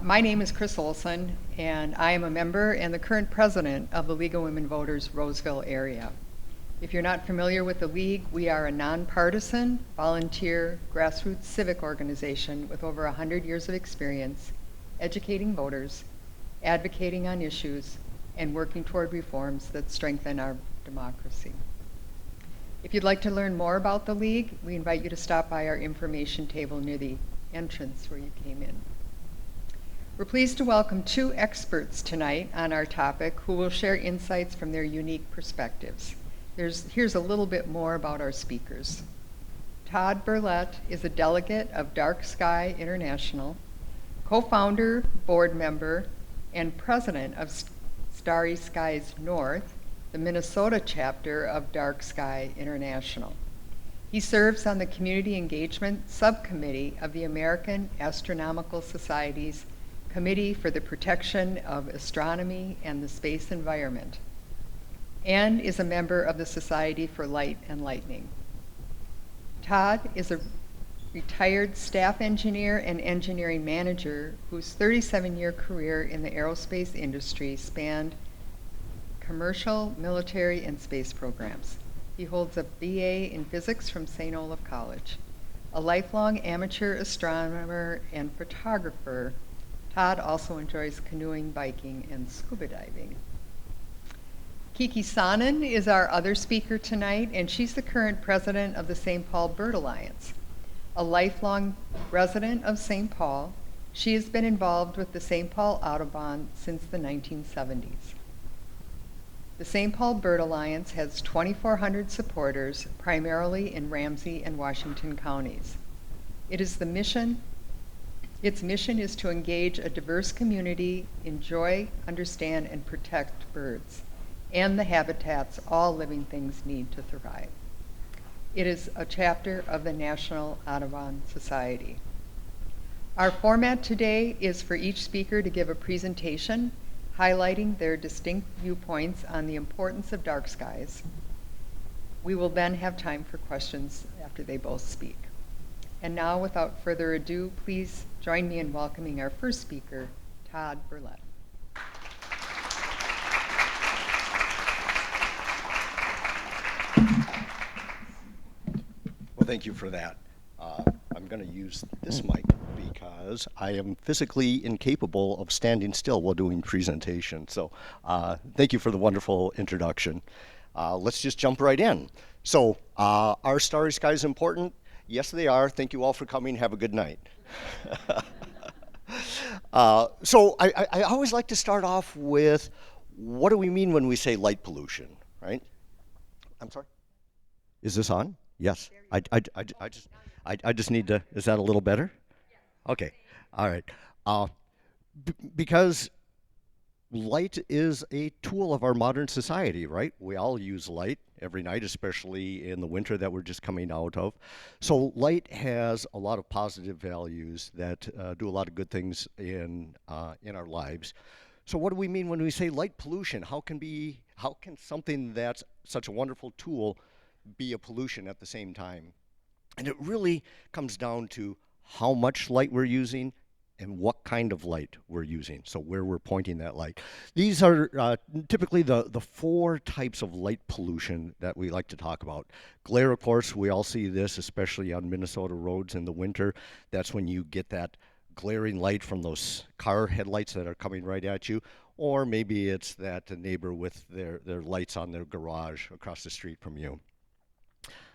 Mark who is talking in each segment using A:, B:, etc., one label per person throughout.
A: My name is Chris Olson, and I am a member and the current president of the League of Women Voters Roseville area. If you're not familiar with the League, we are a nonpartisan, volunteer, grassroots civic organization with over 100 years of experience educating voters, advocating on issues, and working toward reforms that strengthen our democracy. If you'd like to learn more about the League, we invite you to stop by our information table near the entrance where you came in. We're pleased to welcome two experts tonight on our topic who will share insights from their unique perspectives. Here's a little bit more about our speakers. Todd Burlett is a delegate of Dark Sky International, co-founder, board member, and president of Starry Skies North, the Minnesota chapter of Dark Sky International. He serves on the Community Engagement Subcommittee of the American Astronomical Society's Committee for the Protection of Astronomy and the Space Environment, and is a member of the Society for Light and Lightning. Todd is a retired staff engineer and engineering manager whose 37-year career in the aerospace industry spanned commercial, military, and space programs. He holds a BA in physics from St. Olaf College. A lifelong amateur astronomer and photographer, Todd also enjoys canoeing, biking, and scuba diving. Kiki Sonnen is our other speaker tonight, and she's the current president of the St. Paul Bird Alliance. A lifelong resident of St. Paul, she has been involved with the St. Paul Audubon since the 1970s. The St. Paul Bird Alliance has 2,400 supporters, primarily in Ramsey and Washington counties. Its mission is to engage a diverse community, enjoy, understand, and protect birds and the habitats all living things need to thrive. It is a chapter of the National Audubon Society. Our format today is for each speaker to give a presentation highlighting their distinct viewpoints on the importance of dark skies. We will then have time for questions after they both speak. And now, without further ado, please join me in welcoming our first speaker, Todd Burlett.
B: Well, thank you for that. I'm going to use this mic because I am physically incapable of standing still while doing presentation. So thank you for the wonderful introduction. Let's just jump right in. So are starry skies important? Yes, they are. Thank you all for coming. Have a good night. So I always like to start off with, what do we mean when we say light pollution, right? I'm sorry? Is this on? Yes. I just need to, is that a little better? Okay. All right. Because light is a tool of our modern society, right? We all use light every night, especially in the winter that we're just coming out of. So light has a lot of positive values that do a lot of good things in our lives. So what do we mean when we say light pollution? How can something that's such a wonderful tool be a pollution at the same time? And it really comes down to how much light we're using and what kind of light we're using, so where we're pointing that light. These are typically the four types of light pollution that we like to talk about. Glare, of course, we all see this, especially on Minnesota roads in the winter. That's when you get that glaring light from those car headlights that are coming right at you. Or maybe it's that neighbor with their lights on their garage across the street from you.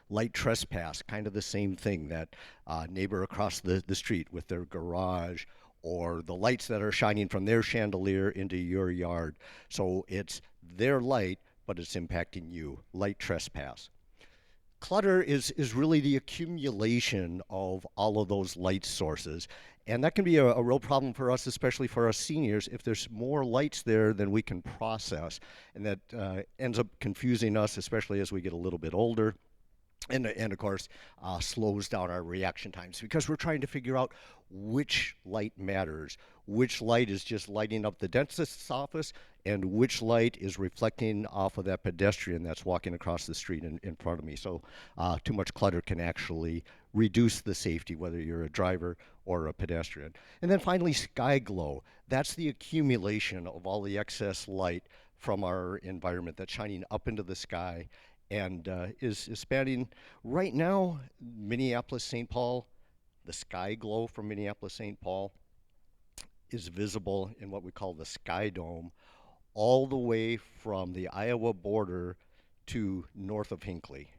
B: Light trespass, kind of the same thing, that neighbor across the street with their garage, or the lights that are shining from their chandelier into your yard. So it's their light, but it's impacting you. Light trespass. Clutter is really the accumulation of all of those light sources. And that can be a real problem for us, especially for us seniors, if there's more lights there than we can process. And that ends up confusing us, especially as we get a little bit older. And of course, slows down our reaction times, because we're trying to figure out which light matters, which light is just lighting up the dentist's office, and which light is reflecting off of that pedestrian that's walking across the street in front of me. So too much clutter can actually reduce the safety, whether you're a driver or a pedestrian. And then finally, sky glow. That's the accumulation of all the excess light from our environment that's shining up into the sky and is spanning right now Minneapolis, St. Paul. The sky glow from Minneapolis, St. Paul is visible in what we call the sky dome all the way from the Iowa border to north of Hinckley.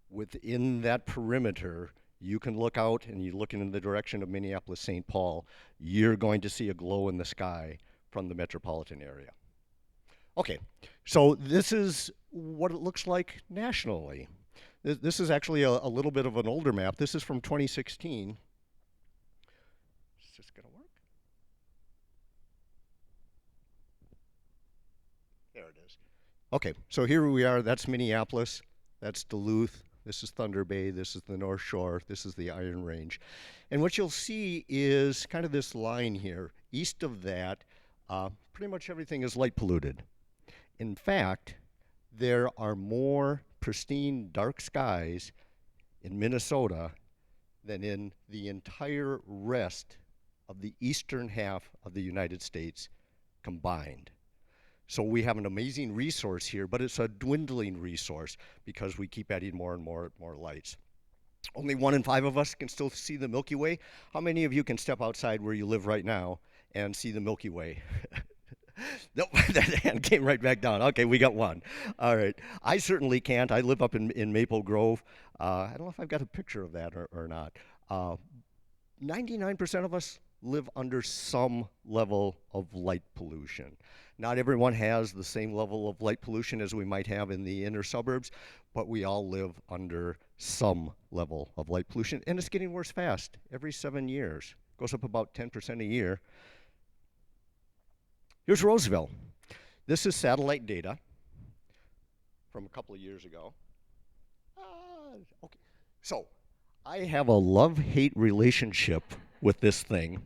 B: Within that perimeter, you can look out and you look in the direction of Minneapolis, St. Paul, you're going to see a glow in the sky from the metropolitan area. Okay, so this is what it looks like nationally. This is actually a little bit of an older map. This is from 2016. Is this gonna work? There it is. Okay, so here we are. That's Minneapolis. That's Duluth. This is Thunder Bay. This is the North Shore. This is the Iron Range. And what you'll see is kind of this line here. East of that, pretty much everything is light polluted. In fact, there are more pristine dark skies in Minnesota than in the entire rest of the eastern half of the United States combined. So we have an amazing resource here, but it's a dwindling resource because we keep adding more and more lights. Only 1 in 5 of us can still see the Milky Way. How many of you can step outside where you live right now and see the Milky Way? Nope, that hand came right back down. Okay, we got one. All right. I certainly can't. I live up in Maple Grove. I don't know if I've got a picture of that or not. 99% of us live under some level of light pollution. Not everyone has the same level of light pollution as we might have in the inner suburbs, but we all live under some level of light pollution, and it's getting worse fast. Every 7 years. Goes up about 10% a year. Here's Roseville. This is satellite data from a couple of years ago. Okay, so I have a love-hate relationship with this thing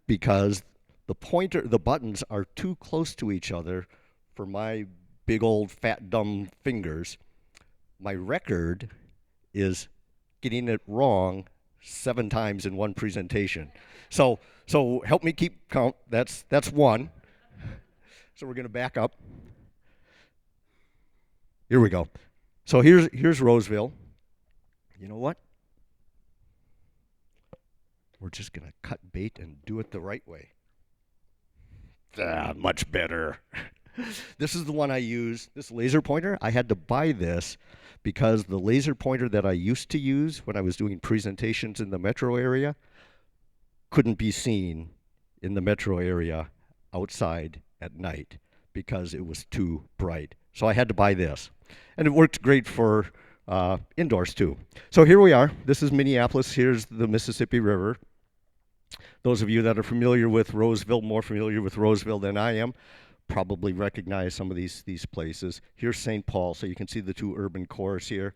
B: because the buttons are too close to each other for my big old fat dumb fingers. My record is getting it wrong 7 times in one presentation. So help me keep count. That's one. So we're going to back up. Here we go. So here's Roseville. You know what? We're just going to cut bait and do it the right way. Much better. This is the one I use, this laser pointer. I had to buy this because the laser pointer that I used to use when I was doing presentations in the metro area couldn't be seen in the metro area outside at night because it was too bright. So I had to buy this. And it worked great for indoors too. So here we are. This is Minneapolis. Here's the Mississippi River. Those of you that are familiar with Roseville, more familiar with Roseville than I am, probably recognize some of these places. Here's St. Paul, so you can see the 2 urban cores here.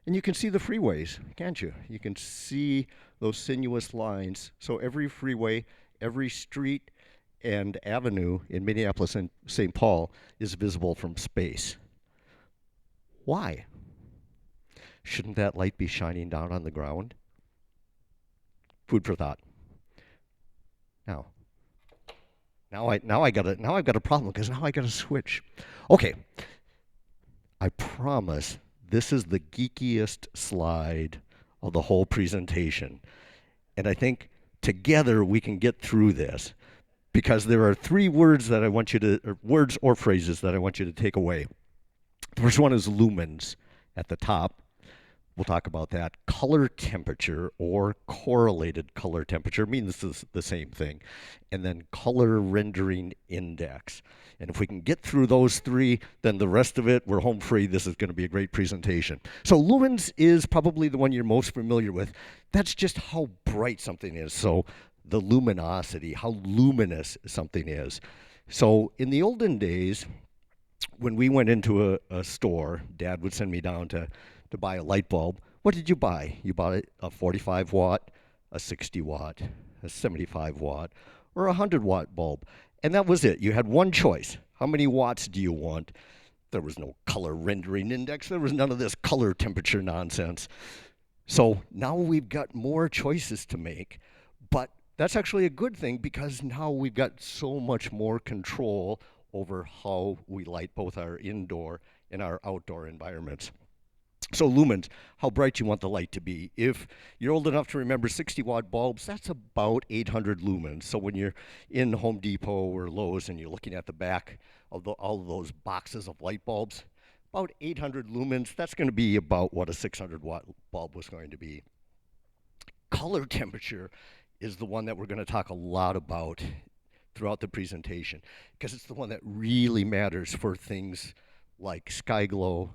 B: And you can see the freeways, can't you? You can see those sinuous lines. So every freeway, every street and avenue in Minneapolis and St. Paul is visible from space. Why? Shouldn't that light be shining down on the ground? Food for thought. Now I've got a problem because now I got to switch. Okay, I promise this is the geekiest slide of the whole presentation, and I think together we can get through this because there are 3 words that I want you to, or words or phrases that I want you to take away. The first one is lumens at the top. We'll talk about that. Color temperature or correlated color temperature means the same thing. And then color rendering index. And if we can get through those 3, then the rest of it, we're home free. This is going to be a great presentation. So lumens is probably the one you're most familiar with. That's just how bright something is. So the luminosity, how luminous something is. So in the olden days, when we went into a store, Dad would send me down to buy a light bulb. What did you buy? You bought a 45 watt, a 60 watt, a 75 watt, or a 100 watt bulb. And that was it. You had one choice. How many watts do you want? There was no color rendering index. There was none of this color temperature nonsense. So now we've got more choices to make, but that's actually a good thing because now we've got so much more control over how we light both our indoor and our outdoor environments. So lumens, how bright you want the light to be. If you're old enough to remember 60-watt bulbs, that's about 800 lumens. So when you're in Home Depot or Lowe's and you're looking at the back of all of those boxes of light bulbs, about 800 lumens, that's going to be about what a 600-watt bulb was going to be. Color temperature is the one that we're going to talk a lot about throughout the presentation because it's the one that really matters for things like sky glow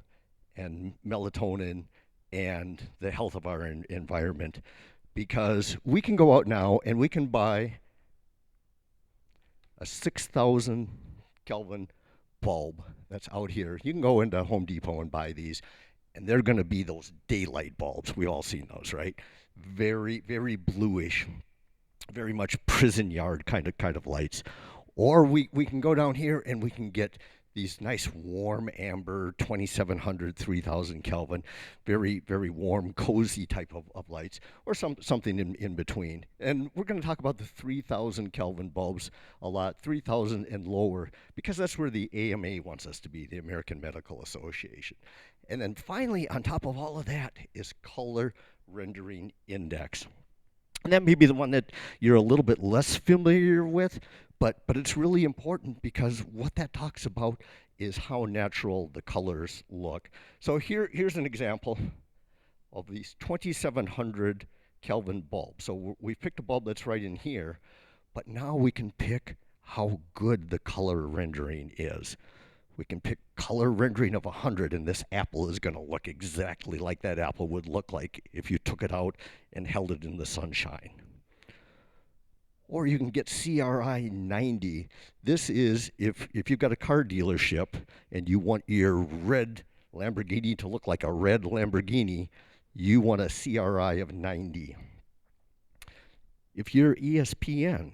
B: and melatonin and the health of our environment. Because we can go out now and we can buy a 6,000 Kelvin bulb that's out here. You can go into Home Depot and buy these, and they're going to be those daylight bulbs. We've all seen those, right? Very, very bluish, very much prison yard kind of lights. Or we can go down here and we can get these nice warm amber 2700 3000 Kelvin, very, very warm, cozy type of lights, or something in between. And we're going to talk about the 3000 Kelvin bulbs a lot, 3000 and lower, because that's where the AMA wants us to be, the American Medical Association. And then finally, on top of all of that, is color rendering index. And that may be the one that you're a little bit less familiar with, but it's really important because what that talks about is how natural the colors look. So here's an example of these 2700 Kelvin bulbs. So we've picked a bulb that's right in here, but now we can pick how good the color rendering is. We can pick color rendering of 100, and this apple is going to look exactly like that apple would look like if you took it out and held it in the sunshine. Or you can get CRI 90. This is if you've got a car dealership and you want your red Lamborghini to look like a red Lamborghini, you want a CRI of 90. If you're ESPN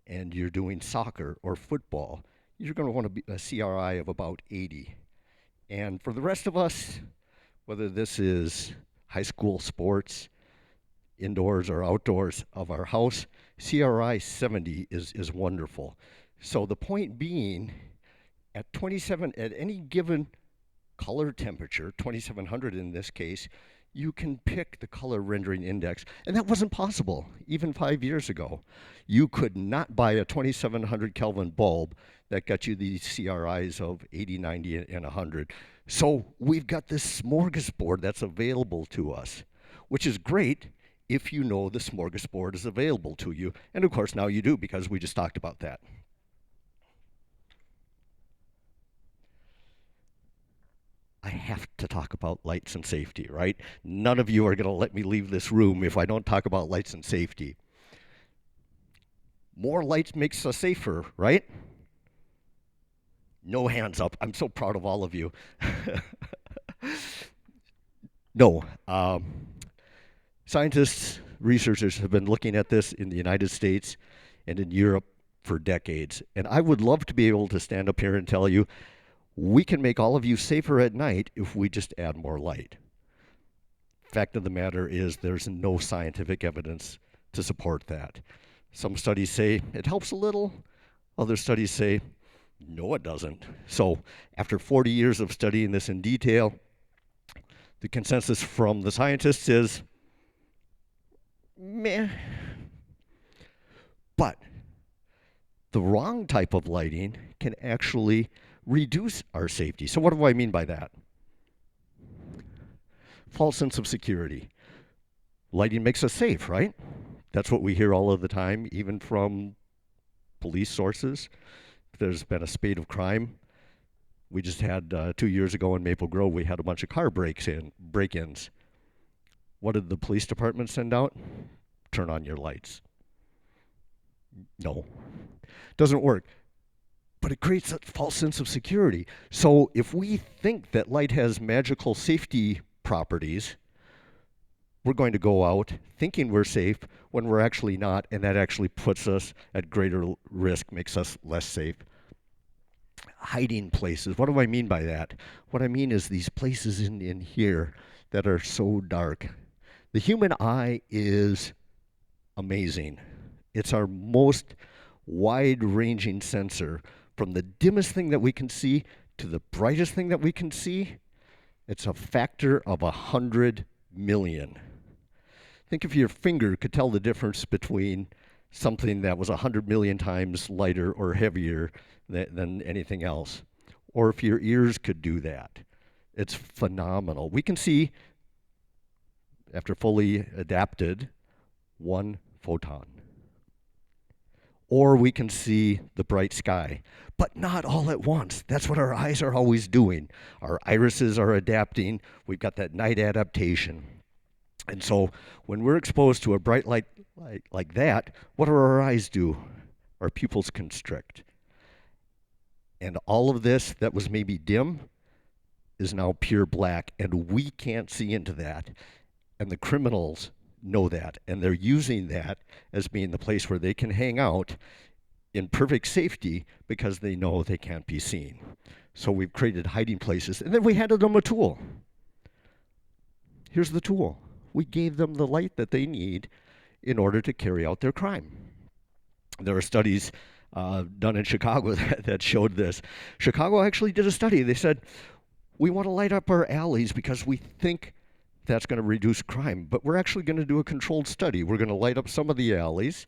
B: and you're doing soccer or football, you're going to want a CRI of about 80. And for the rest of us, whether this is high school sports, indoors or outdoors of our house, CRI 70 is wonderful. So the point being, at any given color temperature, 2700 in this case, you can pick the color rendering index. And that wasn't possible even 5 years ago. You could not buy a 2700 Kelvin bulb that got you these CRIs of 80, 90, and 100. So we've got this smorgasbord that's available to us, which is great if you know the smorgasbord is available to you. And of course, now you do because we just talked about that. I have to talk about lights and safety, right? None of you are going to let me leave this room if I don't talk about lights and safety. More lights makes us safer, right? No hands up. I'm so proud of all of you. No. Scientists, researchers have been looking at this in the United States and in Europe for decades. And I would love to be able to stand up here and tell you, we can make all of you safer at night if we just add more light. Fact of the matter is there's no scientific evidence to support that. Some studies say it helps a little. Other studies say, no, it doesn't. So after 40 years of studying this in detail, the consensus from the scientists is, meh. But the wrong type of lighting can actually reduce our safety. So what do I mean by that? False sense of security. Lighting makes us safe, right? That's what we hear all of the time, even from police sources. If there's been a spate of crime, we just had 2 years ago in Maple Grove, we had a bunch of car break-ins. What did the police department send out? Turn on your lights. No, doesn't work. But it creates a false sense of security. So if we think that light has magical safety properties, we're going to go out thinking we're safe when we're actually not, and that actually puts us at greater risk, makes us less safe. Hiding places. What do I mean by that? What I mean is these places in here that are so dark. The human eye is amazing. It's our most wide-ranging sensor. From the dimmest thing that we can see to the brightest thing that we can see, it's a factor of 100 million. Think if your finger could tell the difference between something that was 100 million times lighter or heavier than anything else, or if your ears could do that. It's phenomenal. We can see, after fully adapted, one photon. Or we can see the bright sky, but not all at once. That's what our eyes are always doing. Our irises are adapting. We've got that night adaptation. And so when we're exposed to a bright light like that, what do our eyes do? Our pupils constrict. And all of this that was maybe dim is now pure black, and we can't see into that. And the criminals know that, and they're using that as being the place where they can hang out in perfect safety because they know they can't be seen. So we've created hiding places, and then we handed them a tool. Here's the tool. We gave them the light that they need in order to carry out their crime. There are studies done in Chicago that showed this. Chicago actually did a study. They said, we want to light up our alleys because we think that's going to reduce crime. But we're actually going to do a controlled study. We're going to light up some of the alleys,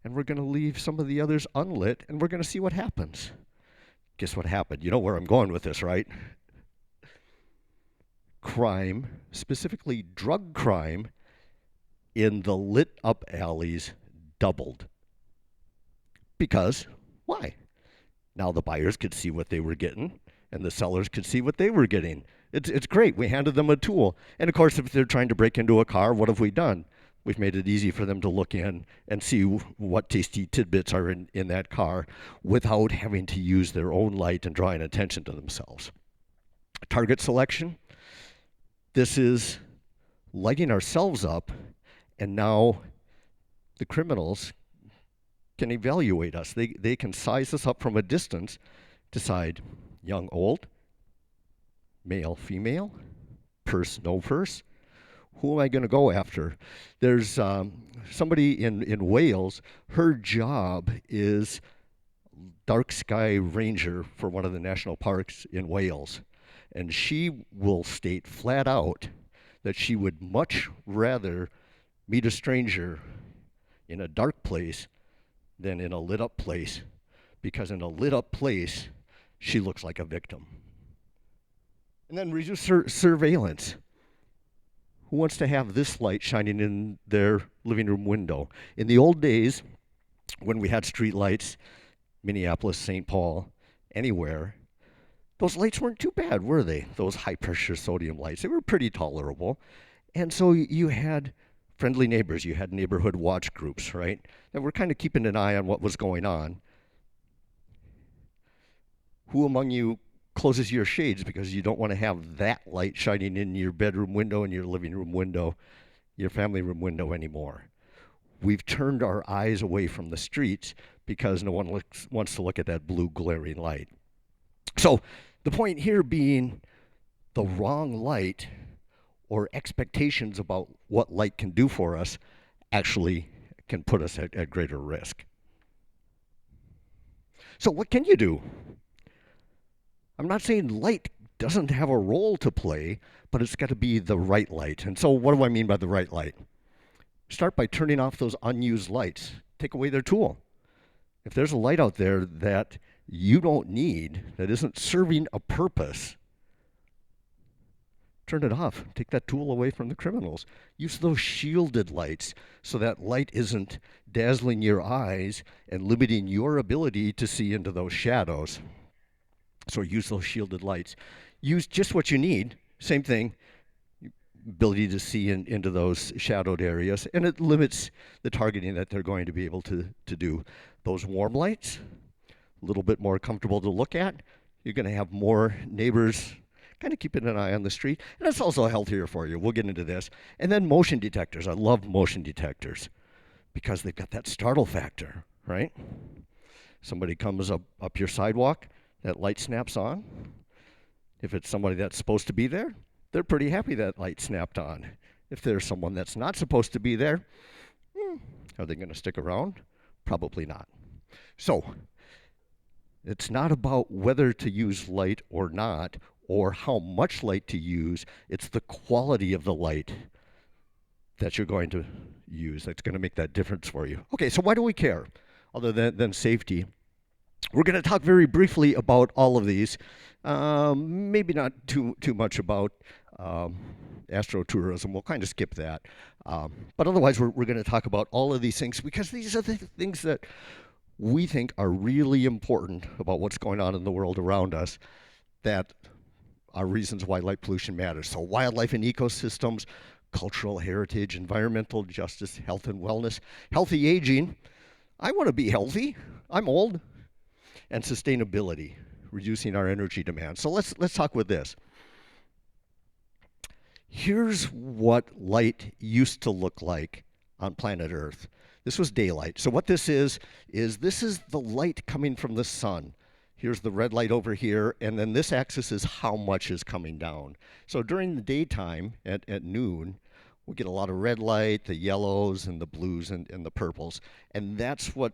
B: and we're going to leave some of the others unlit, and we're going to see what happens. Guess what happened? You know where I'm going with this, right? Crime, specifically drug crime, in the lit up alleys doubled. Because, why? Now the buyers could see what they were getting, and the sellers could see what they were getting. It's great. We handed them a tool. And of course, if they're trying to break into a car, what have we done? We've made it easy for them to look in and see what tasty tidbits are in that car without having to use their own light and drawing attention to themselves. Target selection. This is lighting ourselves up, and now the criminals can evaluate us. They can size us up from a distance, decide young, old, male, female, purse, no purse. Who am I going to go after? There's somebody in Wales, her job is dark sky ranger for one of the national parks in Wales. And she will state flat out that she would much rather meet a stranger in a dark place than in a lit up place, because in a lit up place, she looks like a victim. And then reduce surveillance. Who wants to have this light shining in their living room window? In the old days, when we had street lights, Minneapolis, St. Paul, anywhere, those lights weren't too bad, were they? Those high-pressure sodium lights. They were pretty tolerable. And so you had friendly neighbors. You had neighborhood watch groups, right? That were kind of keeping an eye on what was going on. Who among you closes your shades because you don't want to have that light shining in your bedroom window and your living room window, your family room window anymore? We've turned our eyes away from the streets because no one wants to look at that blue glaring light. So the point here being the wrong light or expectations about what light can do for us actually can put us at greater risk. So what can you do? I'm not saying light doesn't have a role to play, but it's got to be the right light. And so what do I mean by the right light? Start by turning off those unused lights. Take away their tool. If there's a light out there that you don't need, that isn't serving a purpose, turn it off. Take that tool away from the criminals. Use those shielded lights so that light isn't dazzling your eyes and limiting your ability to see into those shadows. So use those shielded lights. Use just what you need. Same thing. Ability to see into those shadowed areas, and it limits the targeting that they're going to be able to do. Those warm lights, a little bit more comfortable to look at. You're going to have more neighbors kind of keeping an eye on the street, and it's also healthier for you. We'll get into this. And then motion detectors. I love motion detectors because they've got that startle factor, right? Somebody comes up your sidewalk, that light snaps on. If it's somebody that's supposed to be there, they're pretty happy that light snapped on. If there's someone that's not supposed to be there, are they going to stick around? Probably not. So, it's not about whether to use light or not, or how much light to use. It's the quality of the light that you're going to use that's going to make that difference for you. Okay, so why do we care other than safety? We're going to talk very briefly about all of these. Maybe not too much about astrotourism. We'll kind of skip that. But otherwise, we're going to talk about all of these things because these are the things that we think are really important about what's going on in the world around us, that are reasons why light pollution matters. So wildlife and ecosystems, cultural heritage, environmental justice, health and wellness, healthy aging. I want to be healthy. I'm old. And sustainability, reducing our energy demand. So let's talk with this. Here's what light used to look like on planet Earth. This was daylight. So what this is this is the light coming from the sun. Here's the red light over here, and then this axis is how much is coming down. So during the daytime at noon, we get a lot of red light, the yellows and the blues and the purples. And that's what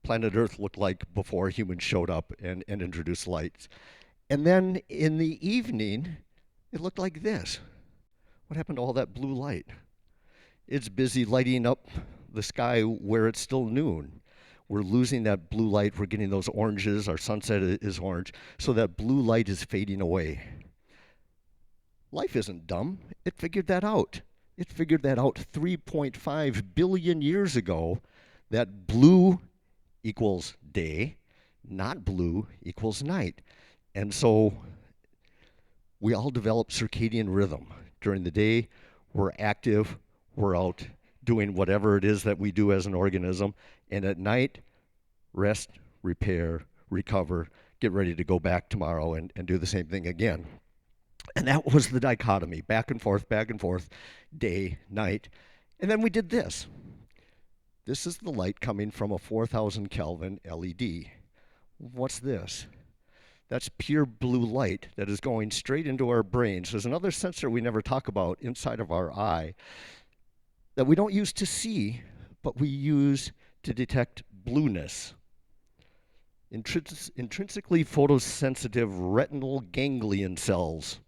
B: planet Earth looked like before humans showed up and introduced lights. And then in the evening, it looked like this. What happened to all that blue light? It's busy lighting up the sky where it's still noon. We're losing that blue light. We're getting those oranges. Our sunset is orange. So that blue light is fading away. Life isn't dumb. It figured that out. It figured that out 3.5 billion years ago, that blue equals day, not blue equals night. And so we all develop circadian rhythm. During the day, we're active, we're out doing whatever it is that we do as an organism. And at night, rest, repair, recover, get ready to go back tomorrow and do the same thing again. And that was the dichotomy, back and forth, day, night. And then we did this. This is the light coming from a 4,000 Kelvin LED. What's this? That's pure blue light that is going straight into our brains. There's another sensor we never talk about inside of our eye that we don't use to see, but we use to detect blueness. Intrinsically photosensitive retinal ganglion cells.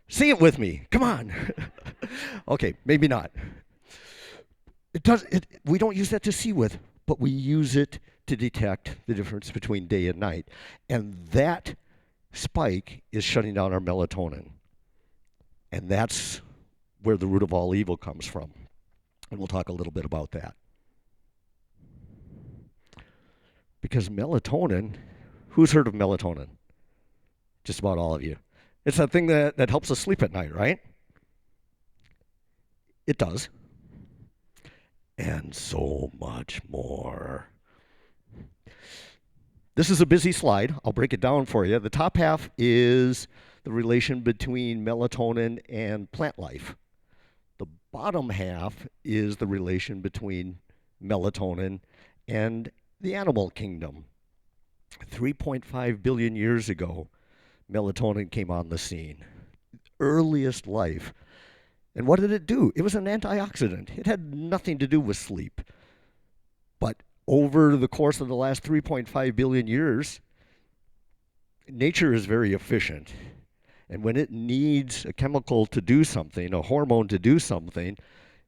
B: Say it with me. Come on. Okay, maybe not. We don't use that to see with, but we use it to detect the difference between day and night. And that spike is shutting down our melatonin. And that's where the root of all evil comes from. And we'll talk a little bit about that. Because melatonin, who's heard of melatonin? Just about all of you. It's that thing that helps us sleep at night, right? It does. And so much more. This is a busy slide. I'll break it down for you. The top half is the relation between melatonin and plant life. The bottom half is the relation between melatonin and the animal kingdom. 3.5 billion years ago, melatonin came on the scene. Earliest life. And what did it do? It was an antioxidant. It had nothing to do with sleep. But over the course of the last 3.5 billion years, nature is very efficient. And when it needs a chemical to do something, a hormone to do something,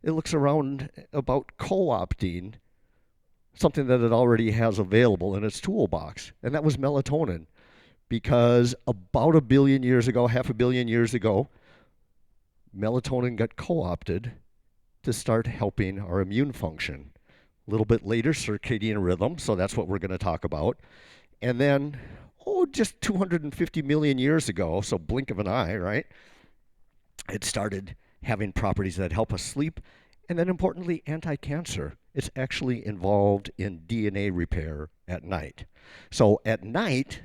B: it looks around about co-opting something that it already has available in its toolbox. And that was melatonin. Because about a billion years ago, half a billion years ago, melatonin got co-opted to start helping our immune function. A little bit later, circadian rhythm, so that's what we're going to talk about. And then, just 250 million years ago, so blink of an eye, right? It started having properties that help us sleep, and then importantly, anti-cancer. It's actually involved in DNA repair at night. So at night,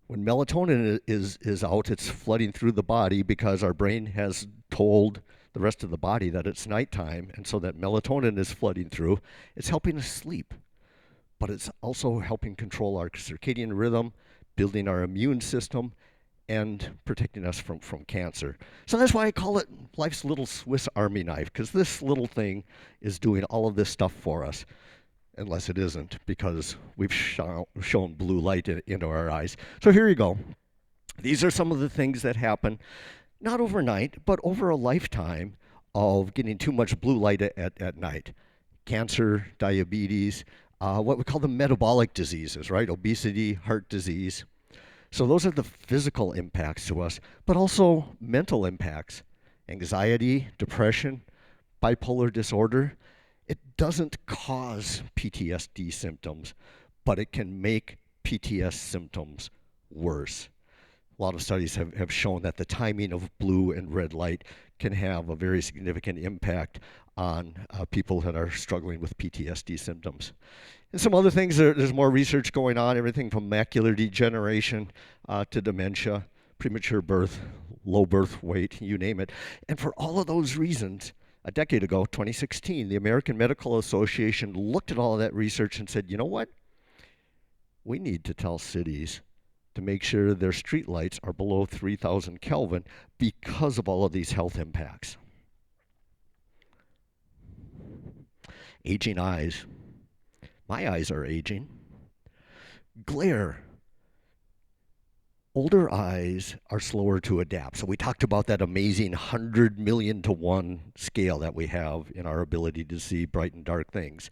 B: when melatonin is out, it's flooding through the body because our brain has told the rest of the body that it's nighttime, and so that melatonin is flooding through. It's helping us sleep, but it's also helping control our circadian rhythm, building our immune system, and protecting us from cancer. So that's why I call it life's little Swiss Army knife, because this little thing is doing all of this stuff for us, unless it isn't, because we've shown blue light into our eyes. So here you go. These are some of the things that happen, not overnight, but over a lifetime of getting too much blue light at night. Cancer, diabetes, what we call the metabolic diseases, right? Obesity, heart disease. So those are the physical impacts to us, but also mental impacts. Anxiety, depression, bipolar disorder. It doesn't cause PTSD symptoms, but it can make PTS symptoms worse. A lot of studies have shown that the timing of blue and red light can have a very significant impact on people that are struggling with PTSD symptoms. And some other things, there's more research going on, everything from macular degeneration to dementia, premature birth, low birth weight, you name it. And for all of those reasons, a decade ago, 2016, the American Medical Association looked at all of that research and said, you know what? We need to tell cities to make sure their street lights are below 3,000 Kelvin because of all of these health impacts. Aging eyes. My eyes are aging. Glare. Older eyes are slower to adapt. So we talked about that amazing 100 million to 1 scale that we have in our ability to see bright and dark things.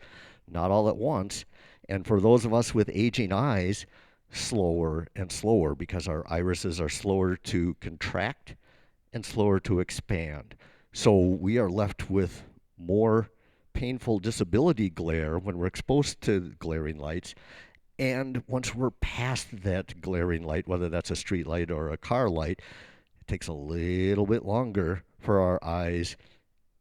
B: Not all at once. And for those of us with aging eyes, slower and slower because our irises are slower to contract and slower to expand. So we are left with more painful disability glare when we're exposed to glaring lights. And once we're past that glaring light, whether that's a street light or a car light, it takes a little bit longer for our eyes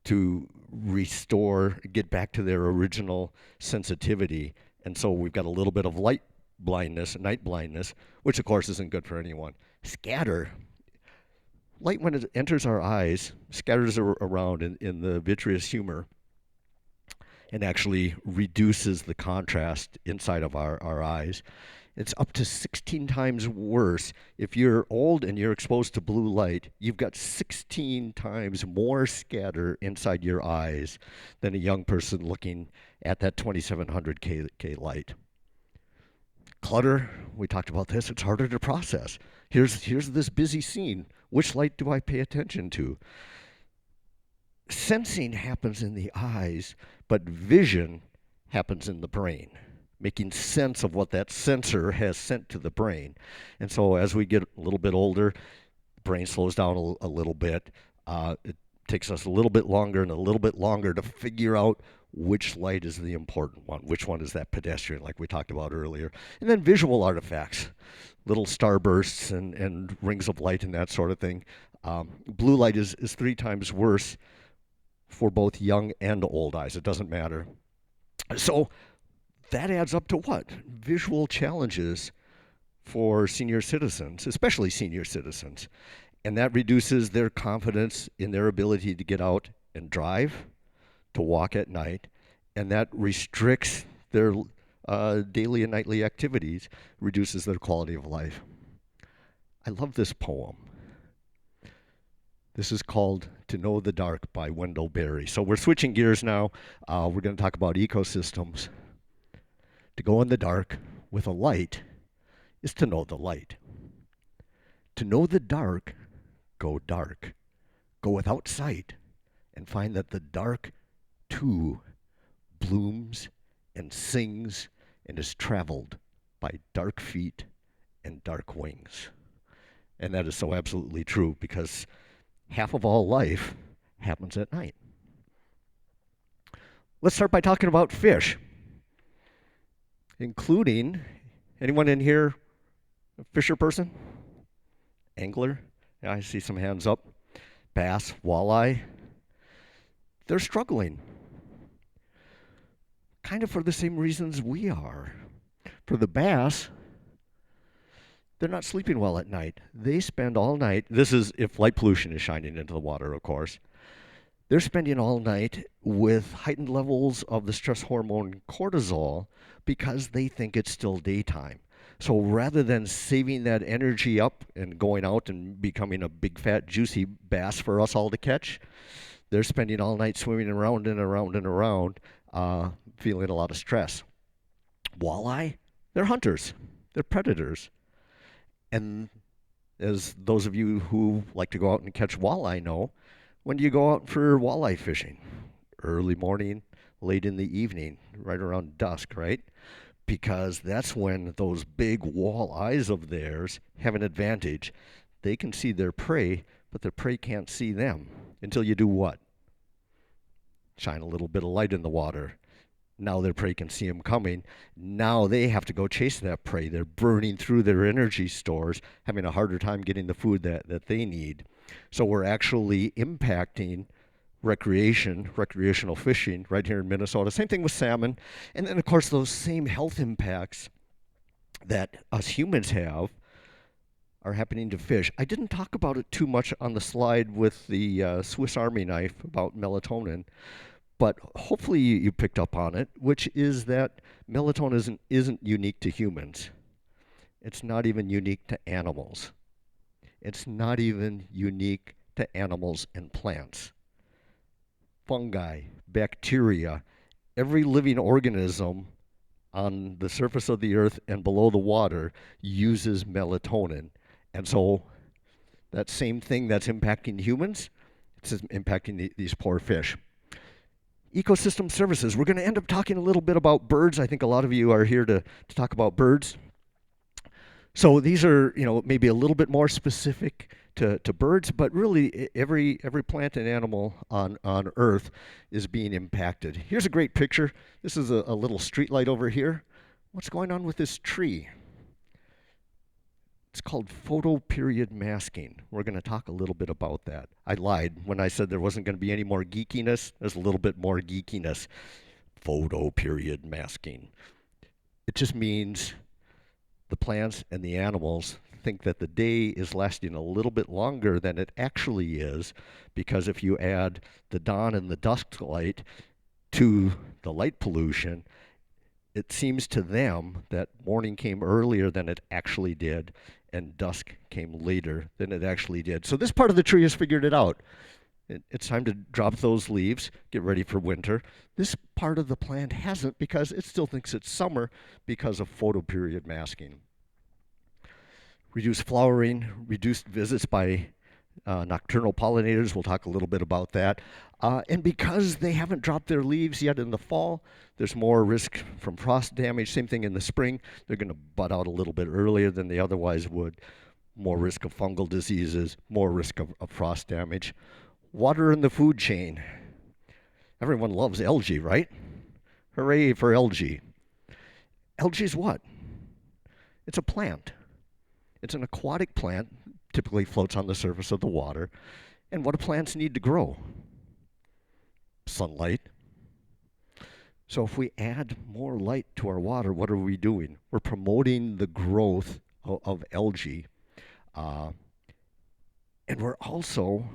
B: to restore, get back to their original sensitivity. And so we've got a little bit of light blindness, night blindness, which of course isn't good for anyone. Scatter. Light, when it enters our eyes, scatters around in the vitreous humor and actually reduces the contrast inside of our eyes. It's up to 16 times worse. If you're old and you're exposed to blue light, you've got 16 times more scatter inside your eyes than a young person looking at that 2700 K light. Clutter, we talked about this, it's harder to process. Here's this busy scene. Which light do I pay attention to? Sensing happens in the eyes, but vision happens in the brain, making sense of what that sensor has sent to the brain. And so as we get a little bit older, the brain slows down a little bit. It takes us a little bit longer and a little bit longer to figure out which light is the important one, which one is that pedestrian, like we talked about earlier. And then visual artifacts, little starbursts and rings of light and that sort of thing. Blue light is 3 times worse for both young and old eyes. It doesn't matter. So that adds up to what? Visual challenges for senior citizens, especially senior citizens. And that reduces their confidence in their ability to get out and drive, to walk at night, and that restricts their daily and nightly activities, reduces their quality of life. I love this poem. This is called To Know the Dark by Wendell Berry. So we're switching gears now. We're going to talk about ecosystems. To go in the dark with a light is to know the light. To know the dark, go dark. Go without sight and find that the dark, too, blooms and sings and is traveled by dark feet and dark wings. And that is so absolutely true because half of all life happens at night. Let's start by talking about fish, including, anyone in here a fisher person? Angler? Yeah, I see some hands up. Bass, walleye. They're struggling. Kind of for the same reasons we are. For the bass, they're not sleeping well at night. They spend all night, this is if light pollution is shining into the water, of course. They're spending all night with heightened levels of the stress hormone cortisol because they think it's still daytime. So rather than saving that energy up and going out and becoming a big fat juicy bass for us all to catch, they're spending all night swimming around and around and around, feeling a lot of stress. Walleye, they're hunters, they're predators. And as those of you who like to go out and catch walleye know, when do you go out for walleye fishing? Early morning, late in the evening, right around dusk, right? Because that's when those big walleyes of theirs have an advantage. They can see their prey, but their prey can't see them until you do what? Shine a little bit of light in the water. Now their prey can see them coming. Now they have to go chase that prey. They're burning through their energy stores, having a harder time getting the food that they need. So we're actually impacting recreational fishing right here in Minnesota. Same thing with salmon. And then, of course, those same health impacts that us humans have are happening to fish. I didn't talk about it too much on the slide with the Swiss Army knife about melatonin, but hopefully you picked up on it, which is that melatonin isn't unique to humans. It's not even unique to animals. It's not even unique to animals and plants. Fungi, bacteria, every living organism on the surface of the earth and below the water uses melatonin. And so that same thing that's impacting humans, it's impacting these poor fish. Ecosystem services. We're going to end up talking a little bit about birds. I think a lot of you are here to talk about birds. So these are, maybe a little bit more specific to birds, but really every plant and animal on Earth is being impacted. Here's a great picture. This is a little street light over here. What's going on with this tree? It's called photoperiod masking. We're going to talk a little bit about that. I lied when I said there wasn't going to be any more geekiness. There's a little bit more geekiness. Photoperiod masking. It just means the plants and the animals think that the day is lasting a little bit longer than it actually is, because if you add the dawn and the dusk light to the light pollution, it seems to them that morning came earlier than it actually did, and dusk came later than it actually did. So this part of the tree has figured it out. It's time to drop those leaves, get ready for winter. This part of the plant hasn't, because it still thinks it's summer because of photoperiod masking. Reduced flowering, reduced visits by nocturnal pollinators. We'll talk a little bit about that. And because they haven't dropped their leaves yet in the fall, there's more risk from frost damage. Same thing in the spring. They're going to bud out a little bit earlier than they otherwise would. More risk of fungal diseases, more risk of frost damage. Water in the food chain. Everyone loves algae, right? Hooray for algae. Algae is what? It's a plant. It's an aquatic plant, typically floats on the surface of the water. And what do plants need to grow? Sunlight. So if we add more light to our water, what are we doing? We're promoting the growth of algae. And we're also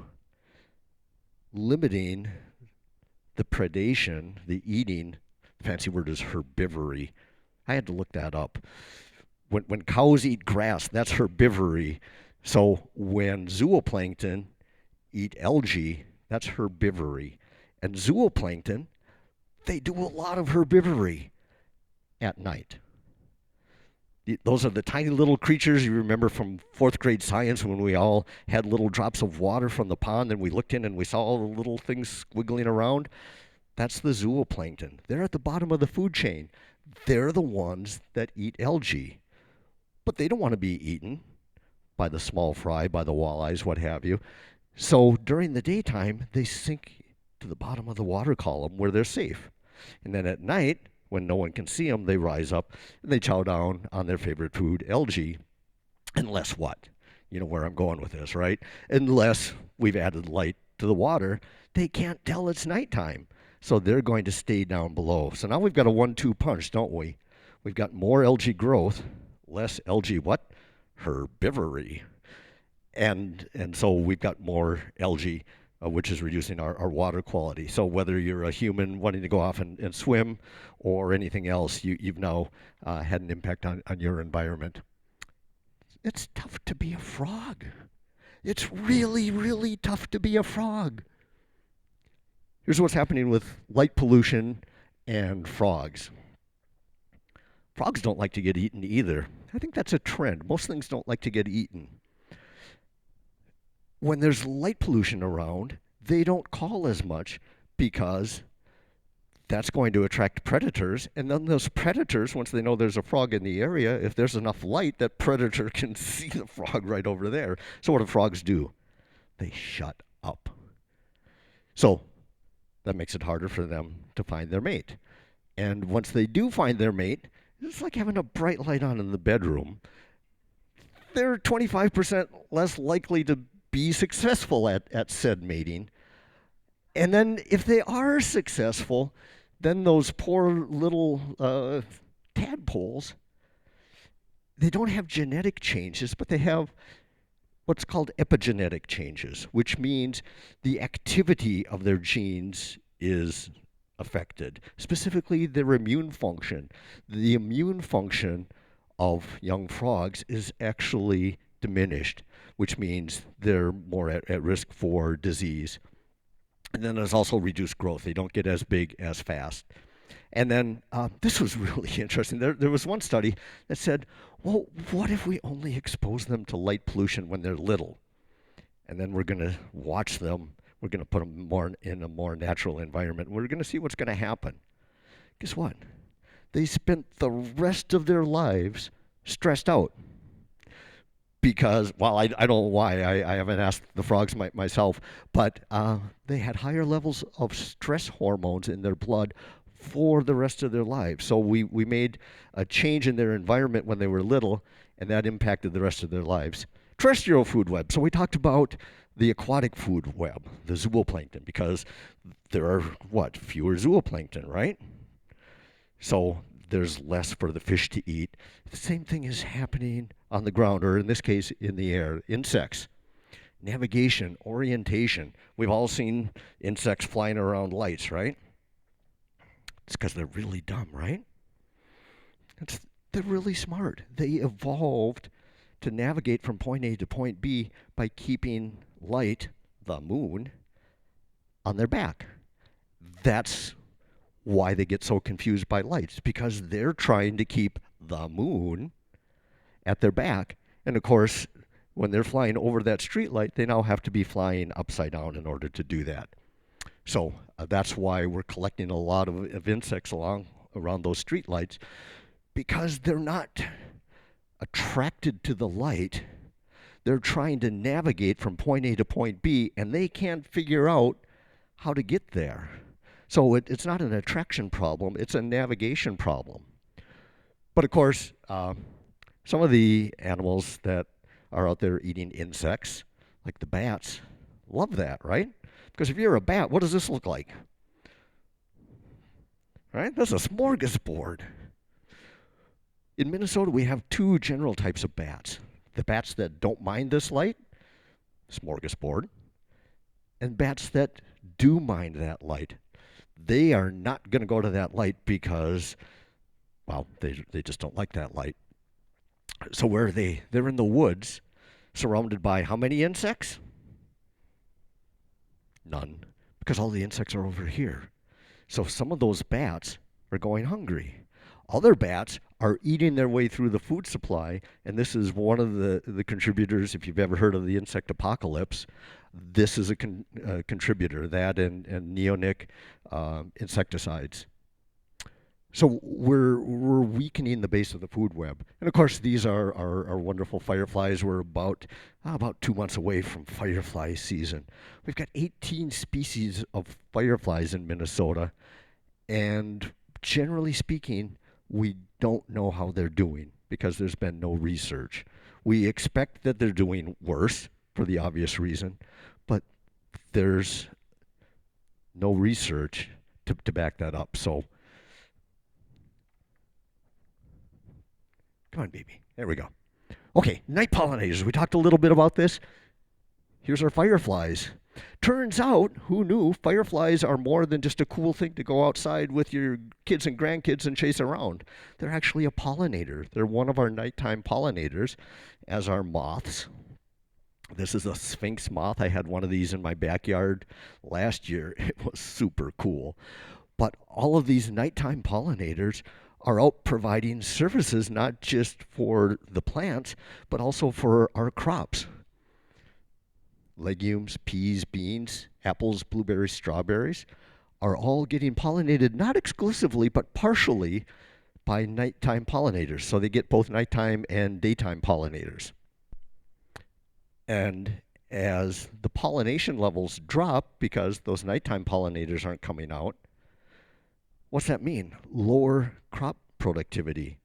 B: limiting the predation, the eating. The fancy word is herbivory. I had to look that up. When cows eat grass, that's herbivory. So when zooplankton eat algae, that's herbivory. And zooplankton, they do a lot of herbivory at night. Those are the tiny little creatures you remember from fourth grade science when we all had little drops of water from the pond and we looked in and we saw all the little things squiggling around. That's the zooplankton. They're at the bottom of the food chain. They're the ones that eat algae. But they don't want to be eaten by the small fry, by the walleyes, what have you. So during the daytime, they sink to the bottom of the water column where they're safe. And then at night, when no one can see them, they rise up and they chow down on their favorite food, algae. Unless what? You know where I'm going with this, right? Unless we've added light to the water, they can't tell it's nighttime. So they're going to stay down below. So now we've got a 1-2 punch, don't we? We've got more algae growth, less algae what? Herbivory. And so we've got more algae which is reducing our water quality. So whether you're a human wanting to go off and swim or anything else, you've now had an impact on your environment. It's tough to be a frog. It's really, really tough to be a frog. Here's what's happening with light pollution and frogs. Frogs don't like to get eaten either. I think that's a trend. Most things don't like to get eaten. When there's light pollution around, they don't call as much because that's going to attract predators. And then those predators, once they know there's a frog in the area, if there's enough light, that predator can see the frog right over there. So what do frogs do? They shut up. So that makes it harder for them to find their mate. And once they do find their mate, it's like having a bright light on in the bedroom. They're 25% less likely to be successful at said mating. And then if they are successful, then those poor little tadpoles, they don't have genetic changes, but they have what's called epigenetic changes, which means the activity of their genes is affected, specifically their immune function. The immune function of young frogs is actually diminished, which means they're more at risk for disease. And then there's also reduced growth. They don't get as big as fast. And then this was really interesting. There was one study that said, well, what if we only expose them to light pollution when they're little? And then we're going to watch them. We're going to put them more in a more natural environment. We're going to see what's going to happen. Guess what? They spent the rest of their lives stressed out. Because, well, I don't know why. I haven't asked the frogs myself, but they had higher levels of stress hormones in their blood for the rest of their lives. So we made a change in their environment when they were little, and that impacted the rest of their lives. Terrestrial food web. So we talked about the aquatic food web, the zooplankton, because there are, fewer zooplankton, right? So there's less for the fish to eat. The same thing is happening on the ground, or in this case, in the air. Insects, navigation, orientation. We've all seen insects flying around lights, right? It's because they're really dumb, right? They're really smart. They evolved to navigate from point A to point B by keeping light, the moon, on their back. That's why they get so confused by lights, because they're trying to keep the moon at their back. And of course, when they're flying over that street light, they now have to be flying upside down in order to do that. So that's why we're collecting a lot of insects around those street lights, because they're not attracted to the light. They're trying to navigate from point A to point B, and they can't figure out how to get there. So it's not an attraction problem, it's a navigation problem. But of course, some of the animals that are out there eating insects, like the bats, love that, right? Because if you're a bat, what does this look like? Right? That's a smorgasbord. In Minnesota, we have two general types of bats. The bats that don't mind this light, smorgasbord, and bats that do mind that light. They are not going to go to that light because, well, they just don't like that light. So where are they? They're in the woods, surrounded by how many insects? None, because all the insects are over here. So some of those bats are going hungry. Other bats are eating their way through the food supply, and this is one of the contributors. If you've ever heard of the insect apocalypse, this is a contributor, that and neonic insecticides. So we're weakening the base of the food web. And of course, these are wonderful fireflies. We're about 2 months away from firefly season. We've got 18 species of fireflies in Minnesota, and generally speaking, we don't know how they're doing because there's been no research. We expect that they're doing worse for the obvious reason, but there's no research to back that up. So, come on, baby. There we go. Okay, night pollinators. We talked a little bit about this. Here's our fireflies. Turns out, who knew, fireflies are more than just a cool thing to go outside with your kids and grandkids and chase around. They're actually a pollinator. They're one of our nighttime pollinators, as are moths. This is a sphinx moth. I had one of these in my backyard last year. It was super cool. But all of these nighttime pollinators are out providing services not just for the plants, but also for our crops. Legumes, peas, beans, apples, blueberries, strawberries are all getting pollinated, not exclusively, but partially by nighttime pollinators. So they get both nighttime and daytime pollinators. And as the pollination levels drop because those nighttime pollinators aren't coming out, what's that mean? Lower crop productivity.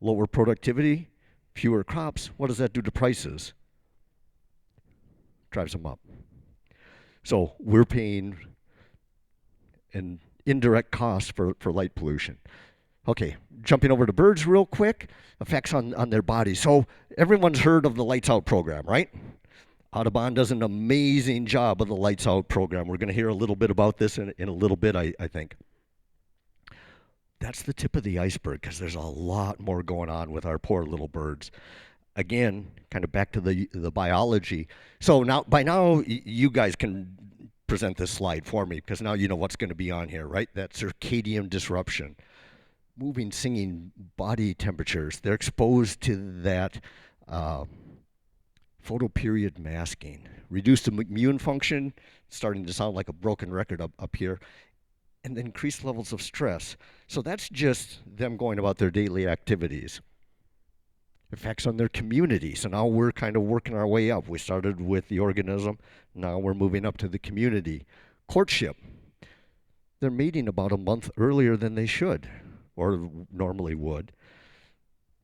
B: Lower productivity, fewer crops. What does that do to prices? Drives them up. So we're paying an indirect cost for light pollution. Okay, jumping over to birds real quick, effects on their bodies. So everyone's heard of the Lights Out program, right? Audubon does an amazing job of the Lights Out program. We're going to hear a little bit about this in a little bit, I think. That's the tip of the iceberg because there's a lot more going on with our poor little birds. Again, kind of back to the biology. So now, by now, you guys can present this slide for me because now you know what's going to be on here, right? That circadian disruption. Moving, singing body temperatures. They're exposed to that photoperiod masking. Reduced immune function, starting to sound like a broken record up here, and increased levels of stress. So that's just them going about their daily activities. Effects on their community. So now we're kind of working our way up. We started with the organism, now we're moving up to the community. Courtship. They're mating about a month earlier than they should, or normally would.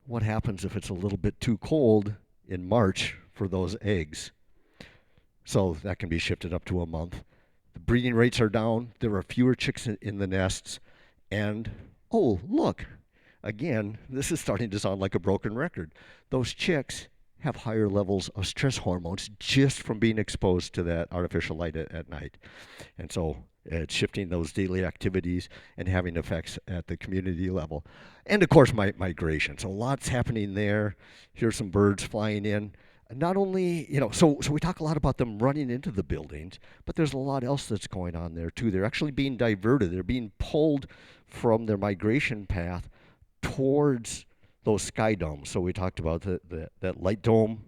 B: What happens if it's a little bit too cold in March for those eggs? So that can be shifted up to a month. The breeding rates are down. There are fewer chicks in the nests. And, oh, look, again, this is starting to sound like a broken record. Those chicks have higher levels of stress hormones just from being exposed to that artificial light at night. And so it's shifting those daily activities and having effects at the community level. And of course, migration. So lots happening there. Here's some birds flying in. Not only, so we talk a lot about them running into the buildings, but there's a lot else that's going on there too. They're actually being diverted. They're being pulled from their migration path towards those sky domes. So we talked about that light dome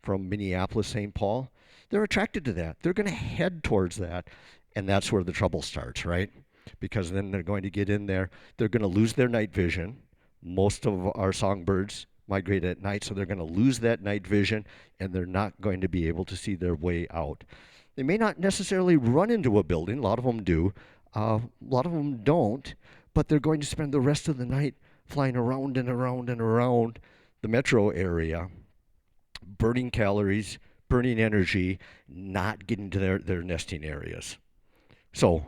B: from Minneapolis, St. Paul. They're attracted to that. They're going to head towards that. And that's where the trouble starts, right? Because then they're going to get in there. They're going to lose their night vision. Most of our songbirds migrate at night, so they're going to lose that night vision, and they're not going to be able to see their way out. They may not necessarily run into a building. A lot of them do. A lot of them don't. But they're going to spend the rest of the night flying around and around and around the metro area, burning calories, burning energy, not getting to their nesting areas. So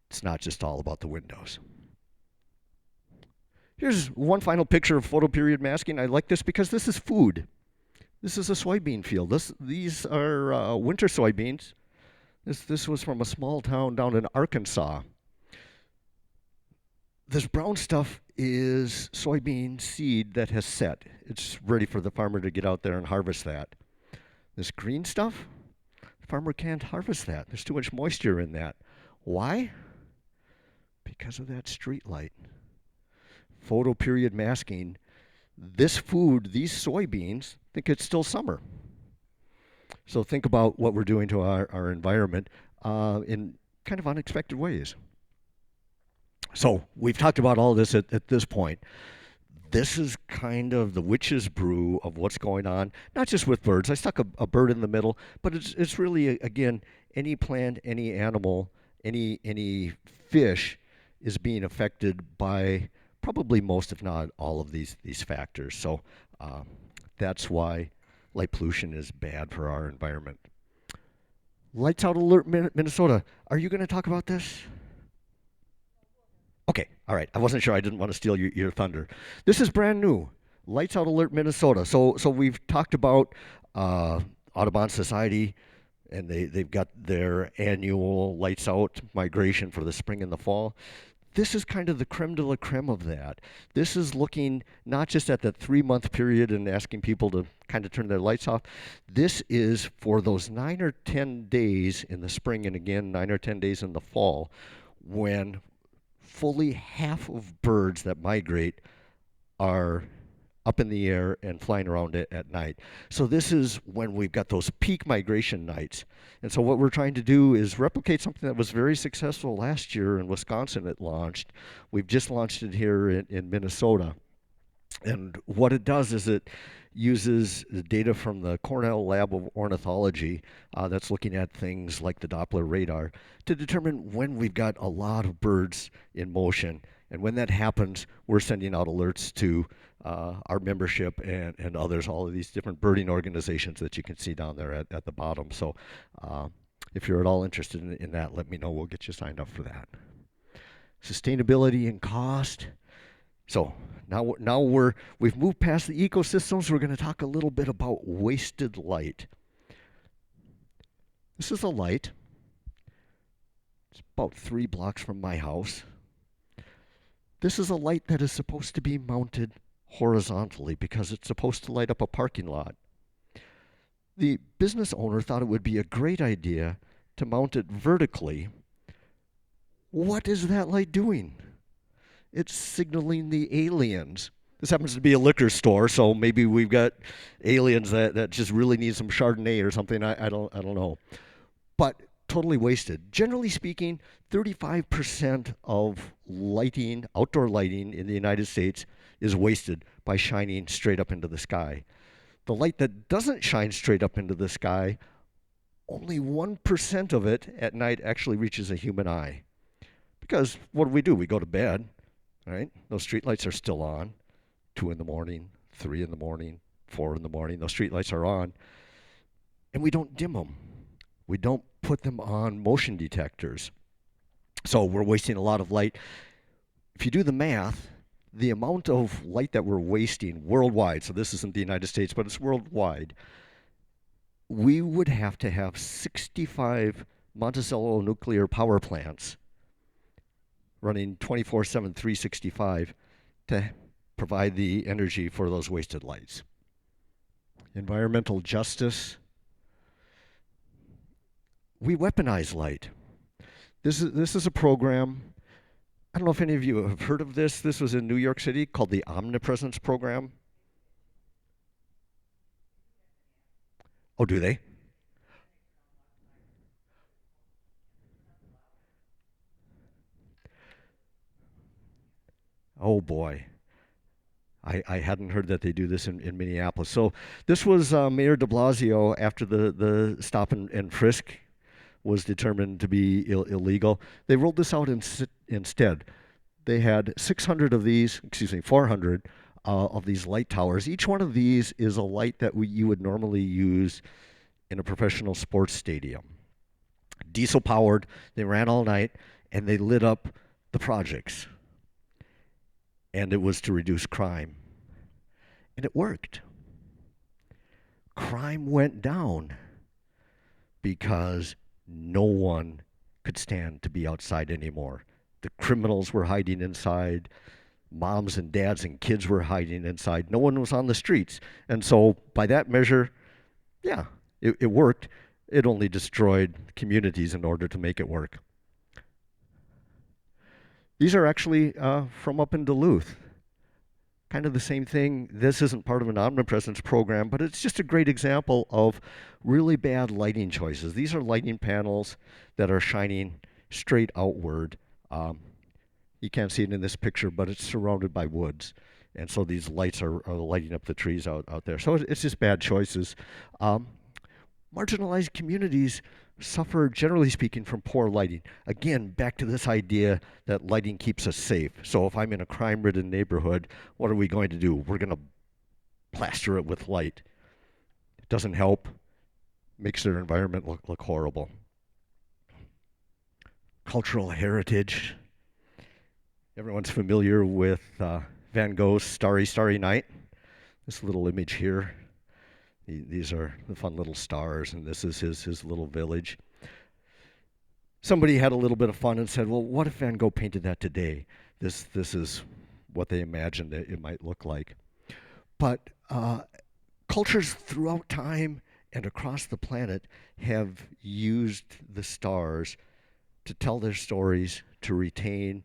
B: it's not just all about the windows. Here's one final picture of photoperiod masking. I like this because this is food. This is a soybean field. These are winter soybeans. This was from a small town down in Arkansas. This brown stuff is soybean seed that has set. It's ready for the farmer to get out there and harvest that. This green stuff, the farmer can't harvest that. There's too much moisture in that. Why? Because of that street light. Photoperiod masking. This food, these soybeans, think it's still summer. So think about what we're doing to our environment in kind of unexpected ways. So we've talked about all this at this point. This is kind of the witch's brew of what's going on, not just with birds. I stuck a bird in the middle, but it's really, again, any plant, any animal, any fish is being affected by probably most, if not all, of these factors. So that's why light pollution is bad for our environment. Lights Out Alert, Minnesota. Are you going to talk about this? Okay, all right. I wasn't sure. I didn't want to steal your thunder. This is brand new. Lights Out Alert, Minnesota. So we've talked about Audubon Society, and they've got their annual lights out migration for the spring and the fall. This is kind of the creme de la creme of that. This is looking not just at that 3 month period and asking people to kind of turn their lights off. This is for those 9 or 10 days in the spring and again 9 or 10 days in the fall when fully half of birds that migrate are up in the air and flying around it at night. So this is when we've got those peak migration nights. And so what we're trying to do is replicate something that was very successful last year in Wisconsin. It launched. We've just launched it here in Minnesota. And what it does is it uses the data from the Cornell Lab of Ornithology that's looking at things like the Doppler radar to determine when we've got a lot of birds in motion. And when that happens, we're sending out alerts to our membership and others, all of these different birding organizations that you can see down there at the bottom. So if you're at all interested in that, let me know. We'll get you signed up for that. Sustainability and cost. So now we've moved past the ecosystems. We're going to talk a little bit about wasted light. This is a light. It's about 3 blocks from my house. This is a light that is supposed to be mounted horizontally because it's supposed to light up a parking lot. The business owner thought it would be a great idea to mount it vertically. What is that light doing? It's signaling the aliens. This happens to be a liquor store, so maybe we've got aliens that just really need some Chardonnay or something. I don't know. But totally wasted. Generally speaking, 35% of lighting, outdoor lighting in the United States is wasted by shining straight up into the sky. The light that doesn't shine straight up into the sky, only 1% of it at night actually reaches a human eye. Because what do? We go to bed, right? Those street lights are still on. 2 in the morning, 3 in the morning, 4 in the morning, those street lights are on. And we don't dim them. We don't put them on motion detectors. So we're wasting a lot of light. If you do the math, the amount of light that we're wasting worldwide, so this isn't the United States, but it's worldwide, we would have to have 65 Monticello nuclear power plants running 24/7, 365 to provide the energy for those wasted lights. Environmental justice. We weaponize light. This is a program. I don't know if any of you have heard of this. This was in New York City called the Omnipresence Program. Oh, do they? Oh boy. I hadn't heard that they do this in Minneapolis. So this was Mayor de Blasio after the stop and frisk was determined to be illegal. They rolled this out instead. They had 600 of these, 400 of these light towers. Each one of these is a light that you would normally use in a professional sports stadium. Diesel powered, they ran all night, and they lit up the projects. And it was to reduce crime. And it worked. Crime went down because no one could stand to be outside anymore. The criminals were hiding inside. Moms and dads and kids were hiding inside. No one was on the streets. And so by that measure, yeah, it worked. It only destroyed communities in order to make it work. These are actually from up in Duluth. Kind of the same thing. This isn't part of an omnipresence program, but it's just a great example of really bad lighting choices. These are lighting panels that are shining straight outward. You can't see it in this picture, but it's surrounded by woods. And so these lights are lighting up the trees out there. So it's just bad choices. Marginalized communities suffer, generally speaking, from poor lighting. Again, back to this idea that lighting keeps us safe. So if I'm in a crime-ridden neighborhood, what are we going to do? We're going to plaster it with light. It doesn't help. Makes their environment look horrible. Cultural heritage. Everyone's familiar with Van Gogh's Starry, Starry Night. This little image here. These are the fun little stars, and this is his little village. Somebody had a little bit of fun and said, "Well, what if Van Gogh painted that today?" This is what they imagined it might look like. But cultures throughout time and across the planet have used the stars to tell their stories, to retain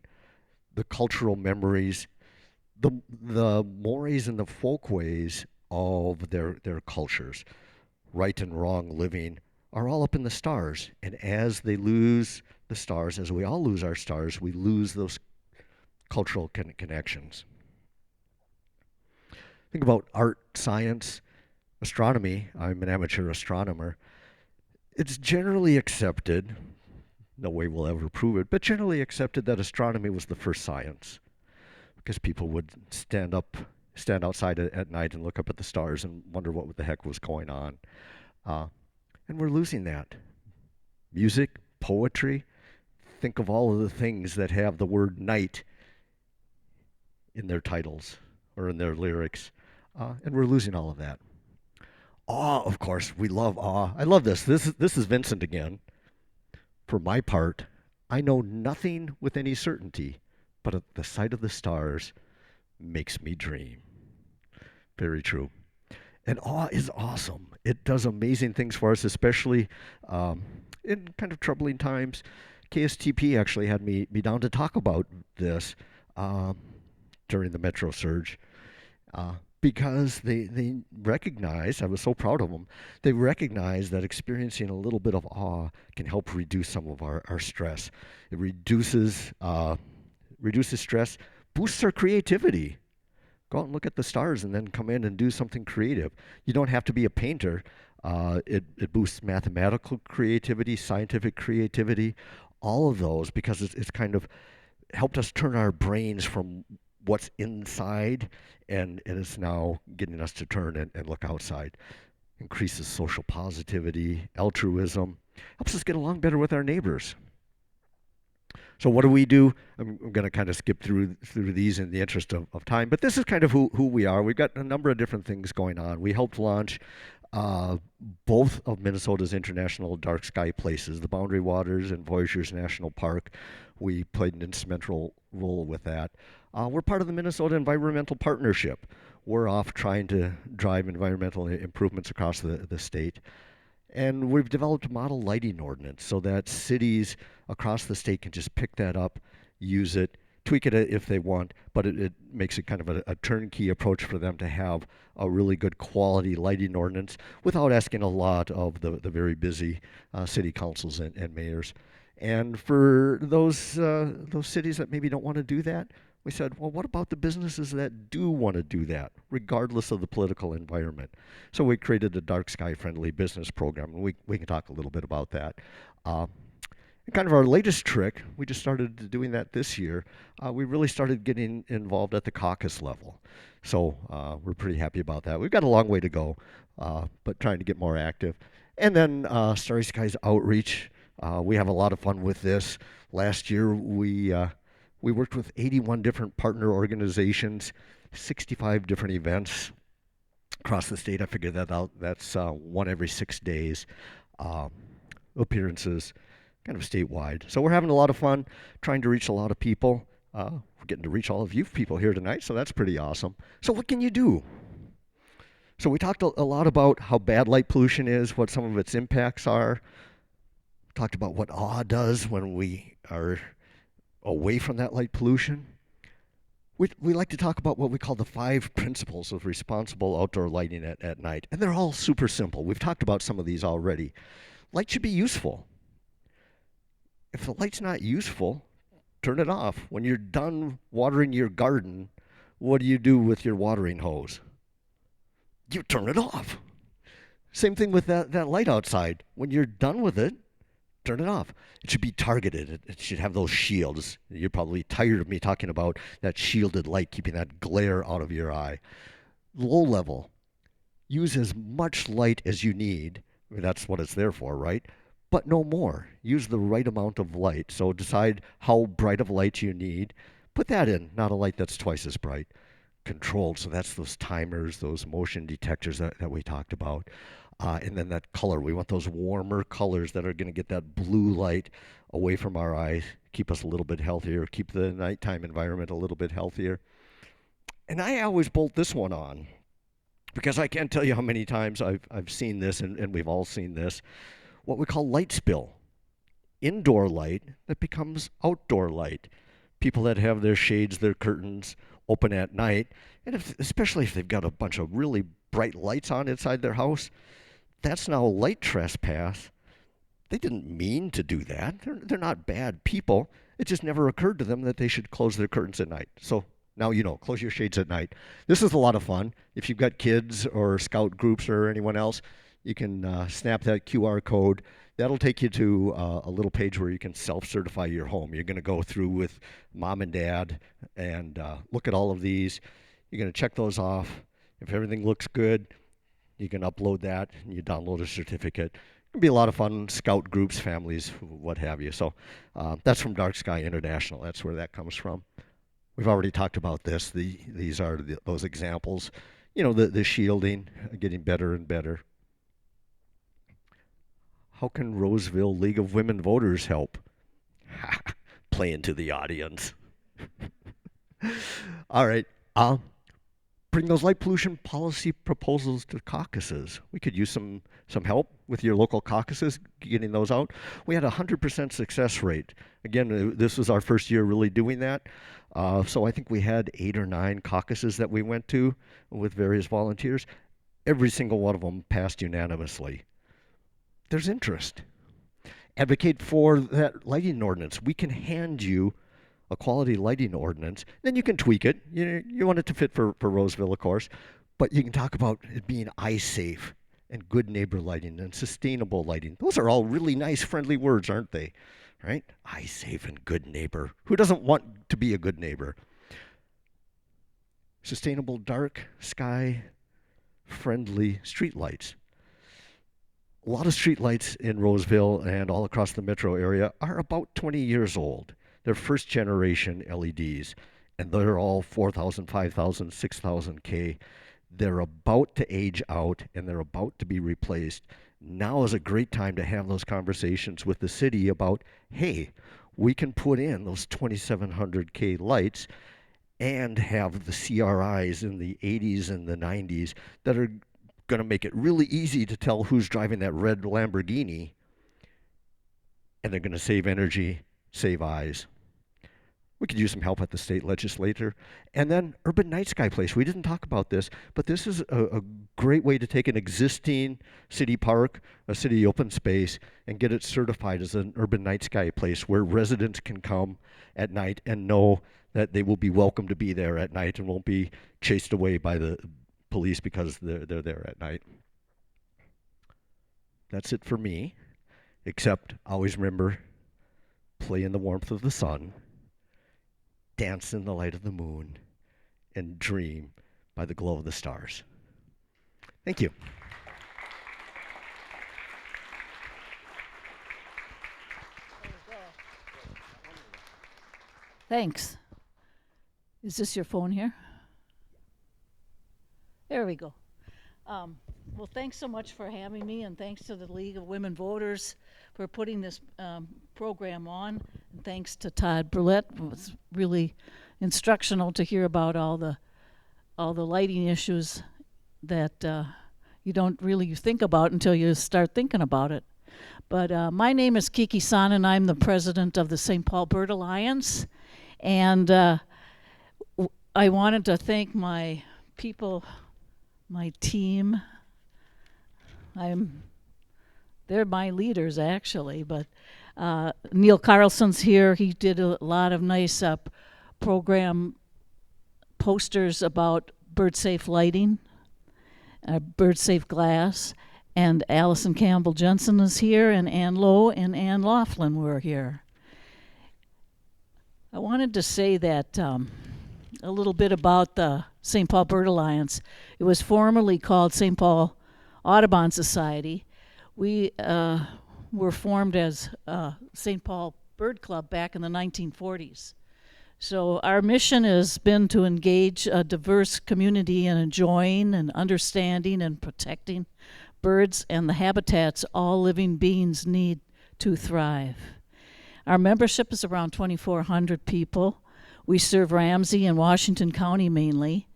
B: the cultural memories, the mores and the folkways of their cultures. Right and wrong living are all up in the stars. And as they lose the stars, as we all lose our stars, we lose those cultural connections. Think about art, science, astronomy. I'm an amateur astronomer. It's generally accepted, no way we'll ever prove it, but generally accepted that astronomy was the first science because people would stand outside at night and look up at the stars and wonder what the heck was going on. Uh, and we're losing that. Music, poetry. Think of all of the things that have the word night in their titles or in their lyrics. And we're losing all of that. Awe, of course, we love awe. I love this. This is Vincent again. For my part, I know nothing with any certainty, but at the sight of the stars makes me dream. Very true. And awe is awesome. It does amazing things for us, especially in kind of troubling times. KSTP actually had me down to talk about this during the Metro surge. Because they recognize, I was so proud of them, they recognize that experiencing a little bit of awe can help reduce some of our stress. It reduces stress, boosts our creativity. Go out and look at the stars and then come in and do something creative. You don't have to be a painter. It boosts mathematical creativity, scientific creativity, all of those because it's kind of helped us turn our brains from what's inside and it's now getting us to turn and look outside. Increases social positivity, altruism, helps us get along better with our neighbors. So what do we do? I'm going to kind of skip through these in the interest of time, but this is kind of who we are. We've got a number of different things going on. We helped launch both of Minnesota's international dark sky places, the Boundary Waters and Voyageurs National Park. We played an instrumental role with that. We're part of the Minnesota Environmental Partnership. We're off trying to drive environmental improvements across the state. And we've developed a model lighting ordinance so that cities across the state can just pick that up, use it, tweak it if they want, but it makes it kind of a turnkey approach for them to have a really good quality lighting ordinance without asking a lot of the very busy city councils and mayors. And for those cities that maybe don't want to do that, we said, well, what about the businesses that do want to do that, regardless of the political environment? So we created a dark sky friendly business program, and we can talk a little bit about that. And kind of our latest trick, we just started doing that this year. We really started getting involved at the caucus level. So we're pretty happy about that. We've got a long way to go, but trying to get more active. And then Starry Skies Outreach. We have a lot of fun with this. Last year, we worked with 81 different partner organizations, 65 different events across the state. I figured that out. That's one every 6 days. Appearances, kind of statewide. So we're having a lot of fun, trying to reach a lot of people. We're getting to reach all of you people here tonight, so that's pretty awesome. So what can you do? So we talked a lot about how bad light pollution is, what some of its impacts are. Talked about what awe does when we are away from that light pollution. We like to talk about what we call the 5 principles of responsible outdoor lighting at night. And they're all super simple. We've talked about some of these already. Light should be useful. If the light's not useful, turn it off. When you're done watering your garden, what do you do with your watering hose? You turn it off. Same thing with that light outside. When you're done with it, turn it off. It should be targeted. It should have those shields. You're probably tired of me talking about that shielded light, keeping that glare out of your eye. Low level. Use as much light as you need. I mean, that's what it's there for, right? But no more. Use the right amount of light. So decide how bright of light you need. Put that in, not a light that's twice as bright. controlled. So that's those timers, those motion detectors that we talked about. And then that color. We want those warmer colors that are going to get that blue light away from our eyes, keep us a little bit healthier, keep the nighttime environment a little bit healthier. And I always bolt this one on because I can't tell you how many times I've seen this, and we've all seen this, what we call light spill. Indoor light that becomes outdoor light. People that have their shades, their curtains open at night, and especially if they've got a bunch of really bright lights on inside their house, that's now light trespass. They didn't mean to do that. They're not bad people. It just never occurred to them that they should close their curtains at night. So now you know, close your shades at night. This is a lot of fun. If you've got kids or scout groups or anyone else, you can snap that QR code. That'll take you to a little page where you can self-certify your home. You're going to go through with mom and dad and look at all of these. You're going to check those off. If everything looks good, you can upload that and you download a certificate. It can be a lot of fun, scout groups, families, what have you. So that's from Dark Sky International. That's where that comes from. We've already talked about this. These are those examples. You know, the shielding, getting better and better. How can Roseville League of Women Voters help? Playing to the audience. All right. Bring those light pollution policy proposals to caucuses. We could use some help with your local caucuses, getting those out. We had a 100% success rate. Again, this was our first year really doing that. So I think we had 8 or 9 caucuses that we went to with various volunteers. Every single one of them passed unanimously. There's interest. Advocate for that lighting ordinance. We can hand you a quality lighting ordinance. Then you can tweak it. You want it to fit for Roseville, of course. But you can talk about it being eye safe and good neighbor lighting and sustainable lighting. Those are all really nice, friendly words, aren't they? Right? Eye safe and good neighbor. Who doesn't want to be a good neighbor? Sustainable dark sky friendly street lights. A lot of street lights in Roseville and all across the metro area are about 20 years old. They're first generation LEDs, and they're all 4,000, 5,000, 6,000 K. They're about to age out, and they're about to be replaced. Now is a great time to have those conversations with the city about, hey, we can put in those 2,700 K lights and have the CRIs in the 80s and the 90s that are going to make it really easy to tell who's driving that red Lamborghini, and they're going to save energy, save eyes. We could use some help at the state legislature. And then urban night sky place. We didn't talk about this, but this is a great way to take an existing city park, a city open space, and get it certified as an urban night sky place where residents can come at night and know that they will be welcome to be there at night and won't be chased away by the police because they're there at night. That's it for me, except always remember, play in the warmth of the sun, dance in the light of the moon, and dream by the glow of the stars. Thank you.
C: Thanks. Is this your phone here? There we go. Well, thanks so much for having me, and thanks to the League of Women Voters for putting this program on. And thanks to Todd Burlett. It was really instructional to hear about all the lighting issues that you don't really think about until you start thinking about it. But my name is Kiki San, and I'm the president of the St. Paul Bird Alliance. And I wanted to thank my people, my team. They're my leaders, actually, but Neil Carlson's here. He did a lot of nice program posters about bird safe lighting, bird safe glass, and Allison Campbell Jensen is here, and Ann Lowe and Ann Laughlin were here. I wanted to say that a little bit about the St. Paul Bird Alliance. It was formerly called St. Paul Audubon Society. We were formed as St. Paul Bird Club back in the 1940s. So our mission has been to engage a diverse community in enjoying and understanding and protecting birds and the habitats all living beings need to thrive. Our membership is around 2,400 people. We serve Ramsey and Washington County mainly,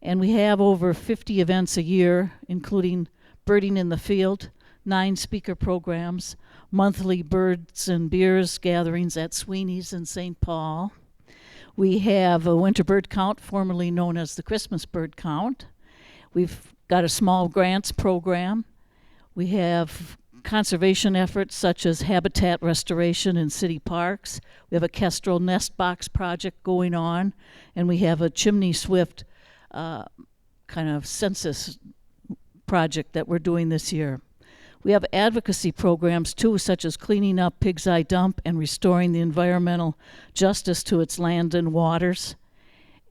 C: and we have over 50 events a year, including Birding in the Field, 9 speaker programs, monthly birds and beers gatherings at Sweeney's in St. Paul. We have a winter bird count, formerly known as the Christmas bird count. We've got a small grants program. We have conservation efforts such as habitat restoration in city parks. We have a kestrel nest box project going on, and we have a chimney swift kind of census project that we're doing this year. We have advocacy programs too, such as cleaning up Pig's Eye Dump and restoring the environmental justice to its land and waters.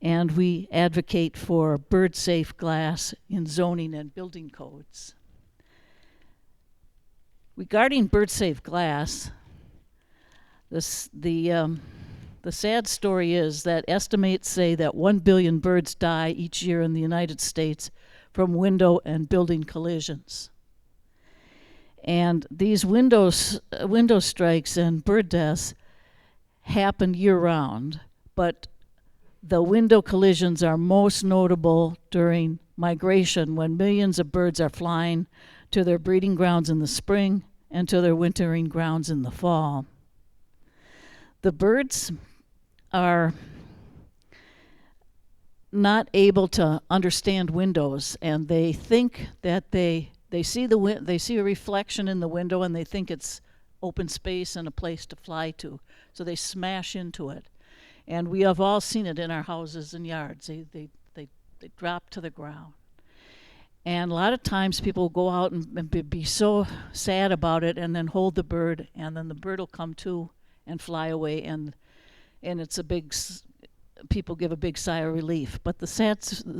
C: And we advocate for bird-safe glass in zoning and building codes. Regarding bird-safe glass, the sad story is that estimates say that 1 billion birds die each year in the United States from window and building collisions. And these window strikes and bird deaths happen year-round, but the window collisions are most notable during migration, when millions of birds are flying to their breeding grounds in the spring and to their wintering grounds in the fall. The birds are not able to understand windows, and they think that they see a reflection in the window, and they think it's open space and a place to fly to, so they smash into it. And we have all seen it in our houses and yards. They drop to the ground. And a lot of times people go out and be so sad about it, and then hold the bird, and then the bird will come to and fly away, and it's a big, people give a big sigh of relief. But the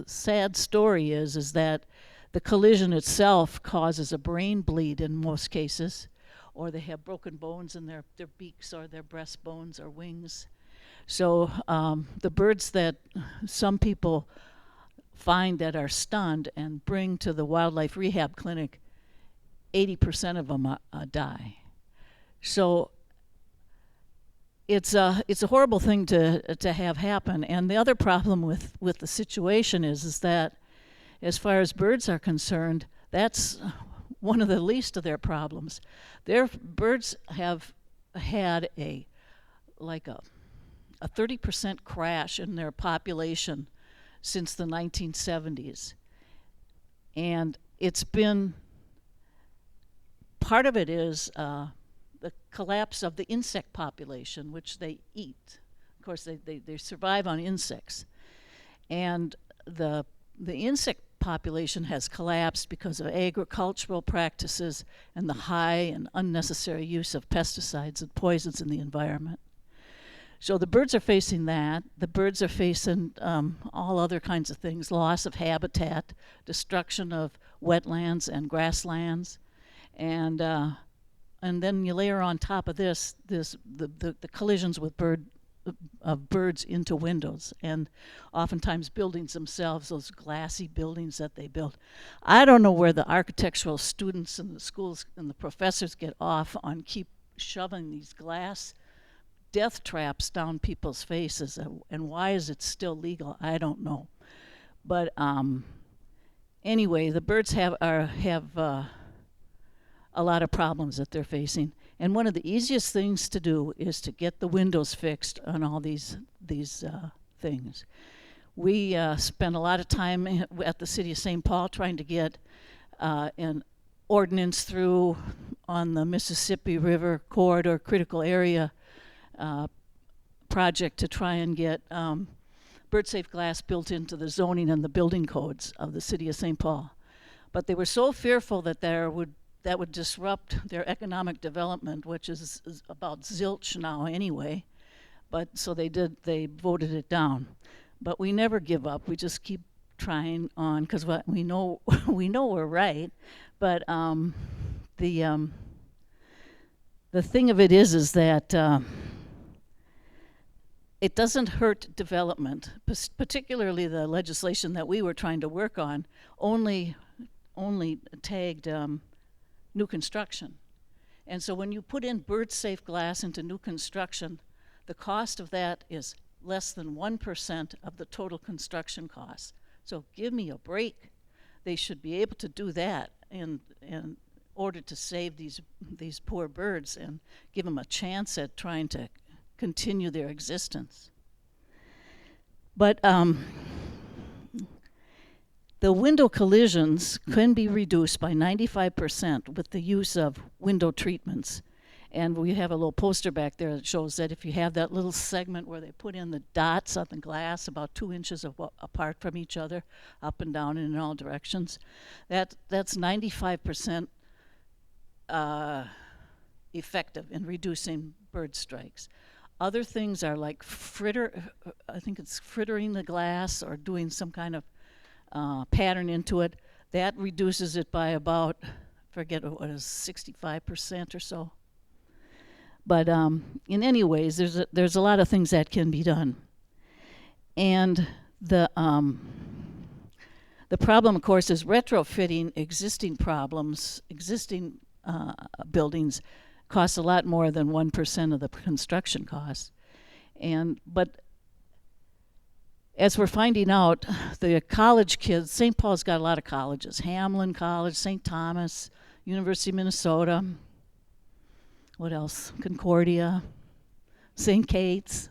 C: sad story is that the collision itself causes a brain bleed in most cases, or they have broken bones in their beaks or their breastbones or wings. So the birds that some people find that are stunned and bring to the wildlife rehab clinic, 80% of them die. So it's a horrible thing to have happen. And the other problem with the situation is that, as far as birds are concerned, that's one of the least of their problems. Their birds have had a 30% crash in their population since the 1970s. And it's been, part of it is the collapse of the insect population, which they eat. Of course, they survive on insects. And the insect population has collapsed because of agricultural practices and the high and unnecessary use of pesticides and poisons in the environment. So the birds are facing that. The birds are facing all other kinds of things: loss of habitat, destruction of wetlands and grasslands, and then you layer on top of this the collisions with birds into windows, and oftentimes buildings themselves, those glassy buildings that they build. I don't know where the architectural students in the schools and the professors get off on keep shoving these glass death traps down people's faces, and why is it still legal? I don't know. But anyway, the birds have a lot of problems that they're facing, and one of the easiest things to do is to get the windows fixed on all these things. We spent a lot of time at the city of St. Paul trying to get an ordinance through on the Mississippi River Corridor Critical Area project to try and get bird-safe glass built into the zoning and the building codes of the city of St. Paul. But they were so fearful that that would disrupt their economic development, which is about zilch now anyway. But so they voted it down. But we never give up. We just keep trying on, because we know we're right. But the thing of it is that it doesn't hurt development, particularly the legislation that we were trying to work on only tagged new construction. And so when you put in bird-safe glass into new construction, the cost of that is less than 1% of the total construction cost. So give me a break. They should be able to do that in order to save these poor birds and give them a chance at trying to continue their existence. But the window collisions can be reduced by 95% with the use of window treatments. And we have a little poster back there that shows that if you have that little segment where they put in the dots on the glass about 2 inches apart from each other, up and down and in all directions, that's 95% effective in reducing bird strikes. Other things are like I think it's frittering the glass or doing some kind of pattern into it. That reduces it by about, forget what it is, 65% or so. But in any ways, there's a lot of things that can be done. And the problem, of course, is retrofitting existing buildings costs a lot more than 1% of the construction cost. But as we're finding out, the college kids, St. Paul's got a lot of colleges, Hamlin College, St. Thomas, University of Minnesota, what else? Concordia, St. Kate's,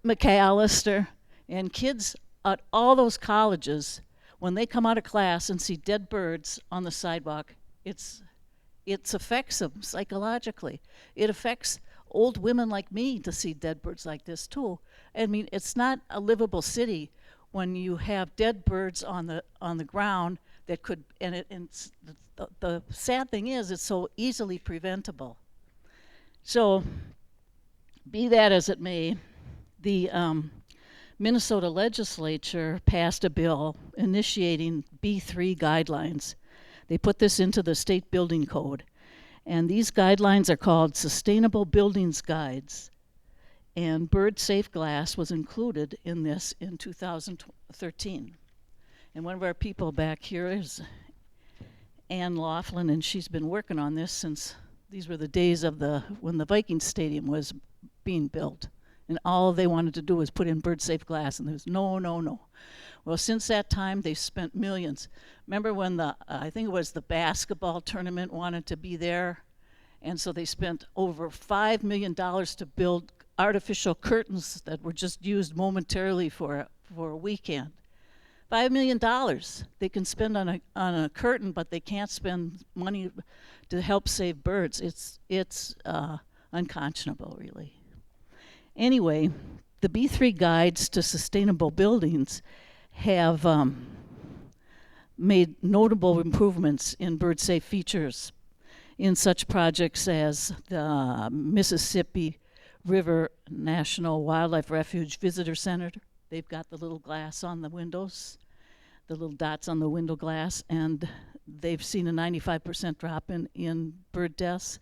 C: McAllister, and kids at all those colleges, when they come out of class and see dead birds on the sidewalk, it affects them psychologically. It affects old women like me to see dead birds like this too. I mean, it's not a livable city when you have dead birds on the ground that could, the sad thing is it's so easily preventable. So, be that as it may, the Minnesota legislature passed a bill initiating B3 guidelines. They put this into the state building code. And these guidelines are called Sustainable Buildings Guides. And bird-safe glass was included in this in 2013. And one of our people back here is Ann Laughlin, and she's been working on this since these were the days of when the Vikings Stadium was being built. And all they wanted to do was put in bird-safe glass, and there was no. Well, since that time, they've spent millions. Remember when I think it was the basketball tournament wanted to be there, and so they spent over $5 million to build artificial curtains that were just used momentarily for a weekend. $5 million they can spend on a curtain, but they can't spend money to help save birds. It's unconscionable, really. Anyway, the B3 guides to sustainable buildings have made notable improvements in bird-safe features in such projects as the Mississippi River National Wildlife Refuge Visitor Center. They've got the little glass on the windows, the little dots on the window glass, and they've seen a 95% drop in bird deaths.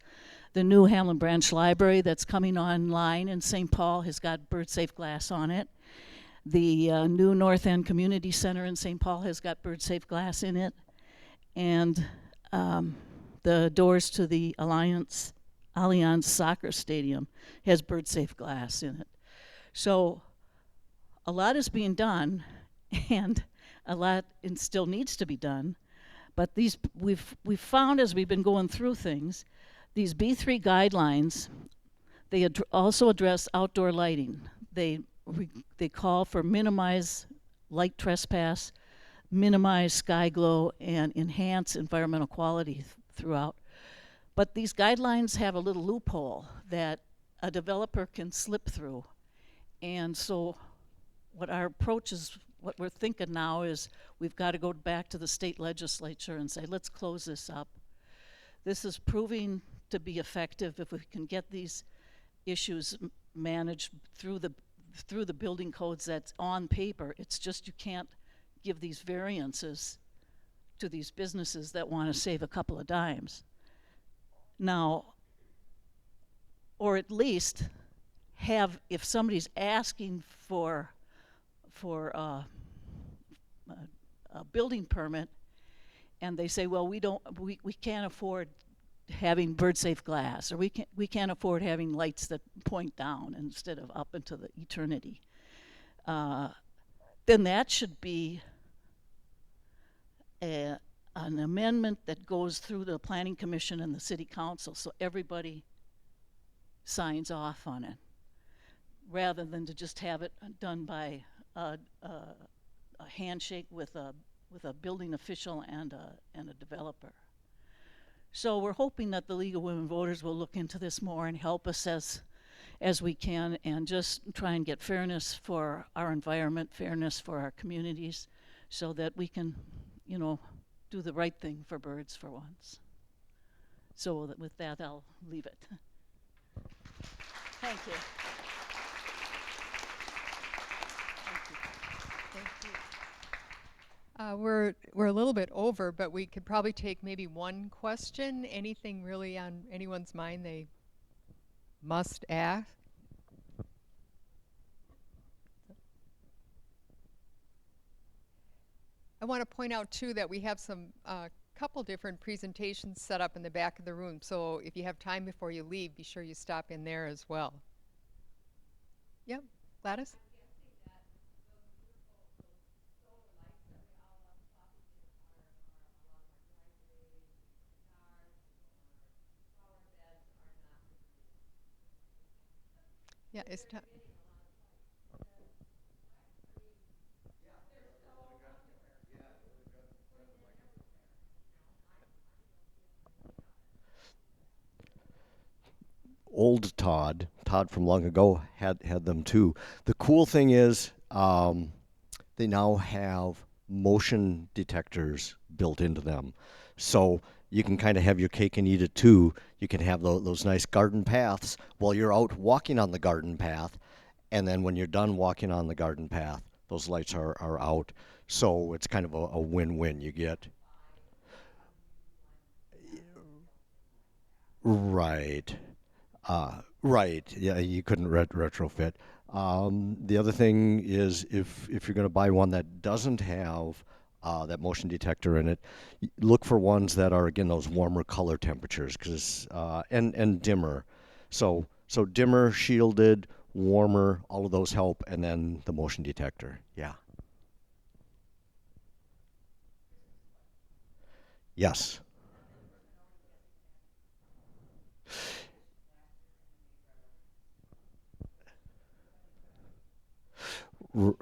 C: The new Hamlin Branch Library that's coming online in St. Paul has got bird-safe glass on it. The new North End Community Center in St. Paul has got bird-safe glass in it. And the doors to the Allianz Soccer Stadium has bird-safe glass in it. So a lot is being done, and a lot still needs to be done. But we've found as we've been going through things, these B3 guidelines, they also address outdoor lighting. They call for minimize light trespass, minimize sky glow, and enhance environmental quality throughout. But these guidelines have a little loophole that a developer can slip through. And so what our approach is, what we're thinking now is we've got to go back to the state legislature and say, let's close this up. This is proving to be effective if we can get these issues managed through the building codes that's on paper. It's just you can't give these variances to these businesses that want to save a couple of dimes. Now, or at least have, if somebody's asking for a building permit, and they say, well, we can't afford having bird safe glass, or we can't afford having lights that point down instead of up into the eternity, then that should be an amendment that goes through the planning commission and the city council, so everybody signs off on it, rather than to just have it done by a handshake with a building official and a developer. So we're hoping that the League of Women Voters will look into this more and help us as we can, and just try and get fairness for our environment, fairness for our communities, so that we can, do the right thing for birds for once. So with that, I'll leave it. Thank you.
A: We're a little bit over, but we could probably take maybe one question. Anything really on anyone's mind they must ask? I want to point out too that we have some couple different presentations set up in the back of the room. So if you have time before you leave, be sure you stop in there as well. Yep, Gladys? Yeah, it's time.
B: Old Todd from long ago had them too. The cool thing is they now have motion detectors built into them, so you can kind of have your cake and eat it too. You can have those nice garden paths while you're out walking on the garden path, and then when you're done walking on the garden path, those lights are out. So it's kind of a win-win. You get right. Right. Yeah, you couldn't retrofit. The other thing is if you're going to buy one that doesn't have that motion detector in it, look for ones that are again those warmer color temperatures, because and dimmer. So dimmer, shielded, warmer, all of those help, and then the motion detector. Yeah. Yes. R-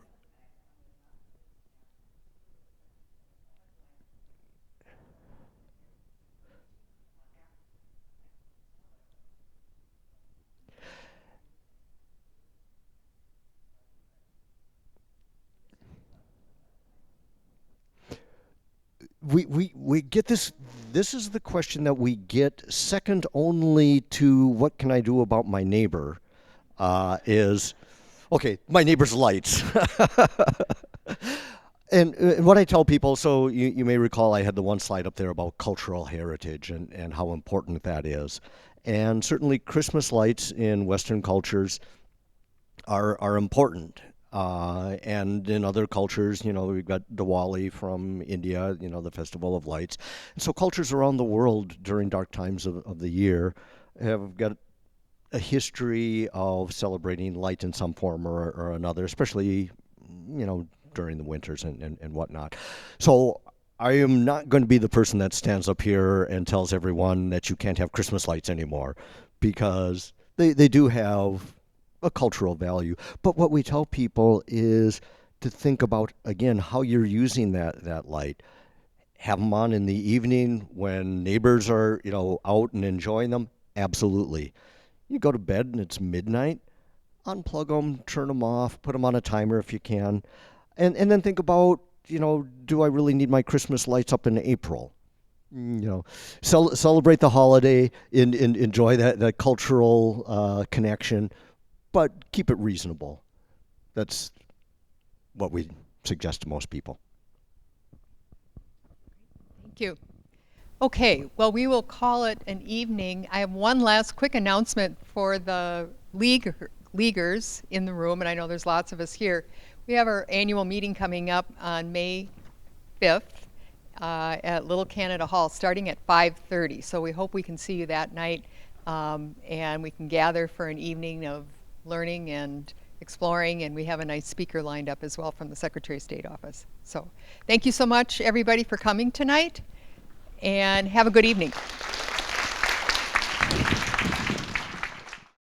B: we get this. This is the question that we get second only to what can I do about my neighbor? Is okay, my neighbor's lights. And what I tell people, so you may recall I had the one slide up there about cultural heritage and how important that is. And certainly Christmas lights in Western cultures are important. And in other cultures, we've got Diwali from India, the Festival of Lights. And so cultures around the world during dark times of the year have got a history of celebrating light in some form or another, especially, during the winters and whatnot. So I am not going to be the person that stands up here and tells everyone that you can't have Christmas lights anymore, because they do have a cultural value. But what we tell people is to think about, again, how you're using that light. Have them on in the evening when neighbors are, out and enjoying them. Absolutely. You go to bed and it's midnight, unplug them, turn them off, put them on a timer if you can, and then think about, do I really need my Christmas lights up in April? Celebrate the holiday, enjoy that cultural connection, but keep it reasonable. That's what we suggest to most people.
A: Thank you. Okay, well, we will call it an evening. I have one last quick announcement for the League leaguers in the room, and I know there's lots of us here, we have our annual meeting coming up on May 5th at Little Canada Hall, starting at 5:30. So we hope we can see you that night, and we can gather for an evening of learning and exploring, and we have a nice speaker lined up as well from the Secretary of State office. So thank you so much, everybody, for coming tonight, and have a good evening.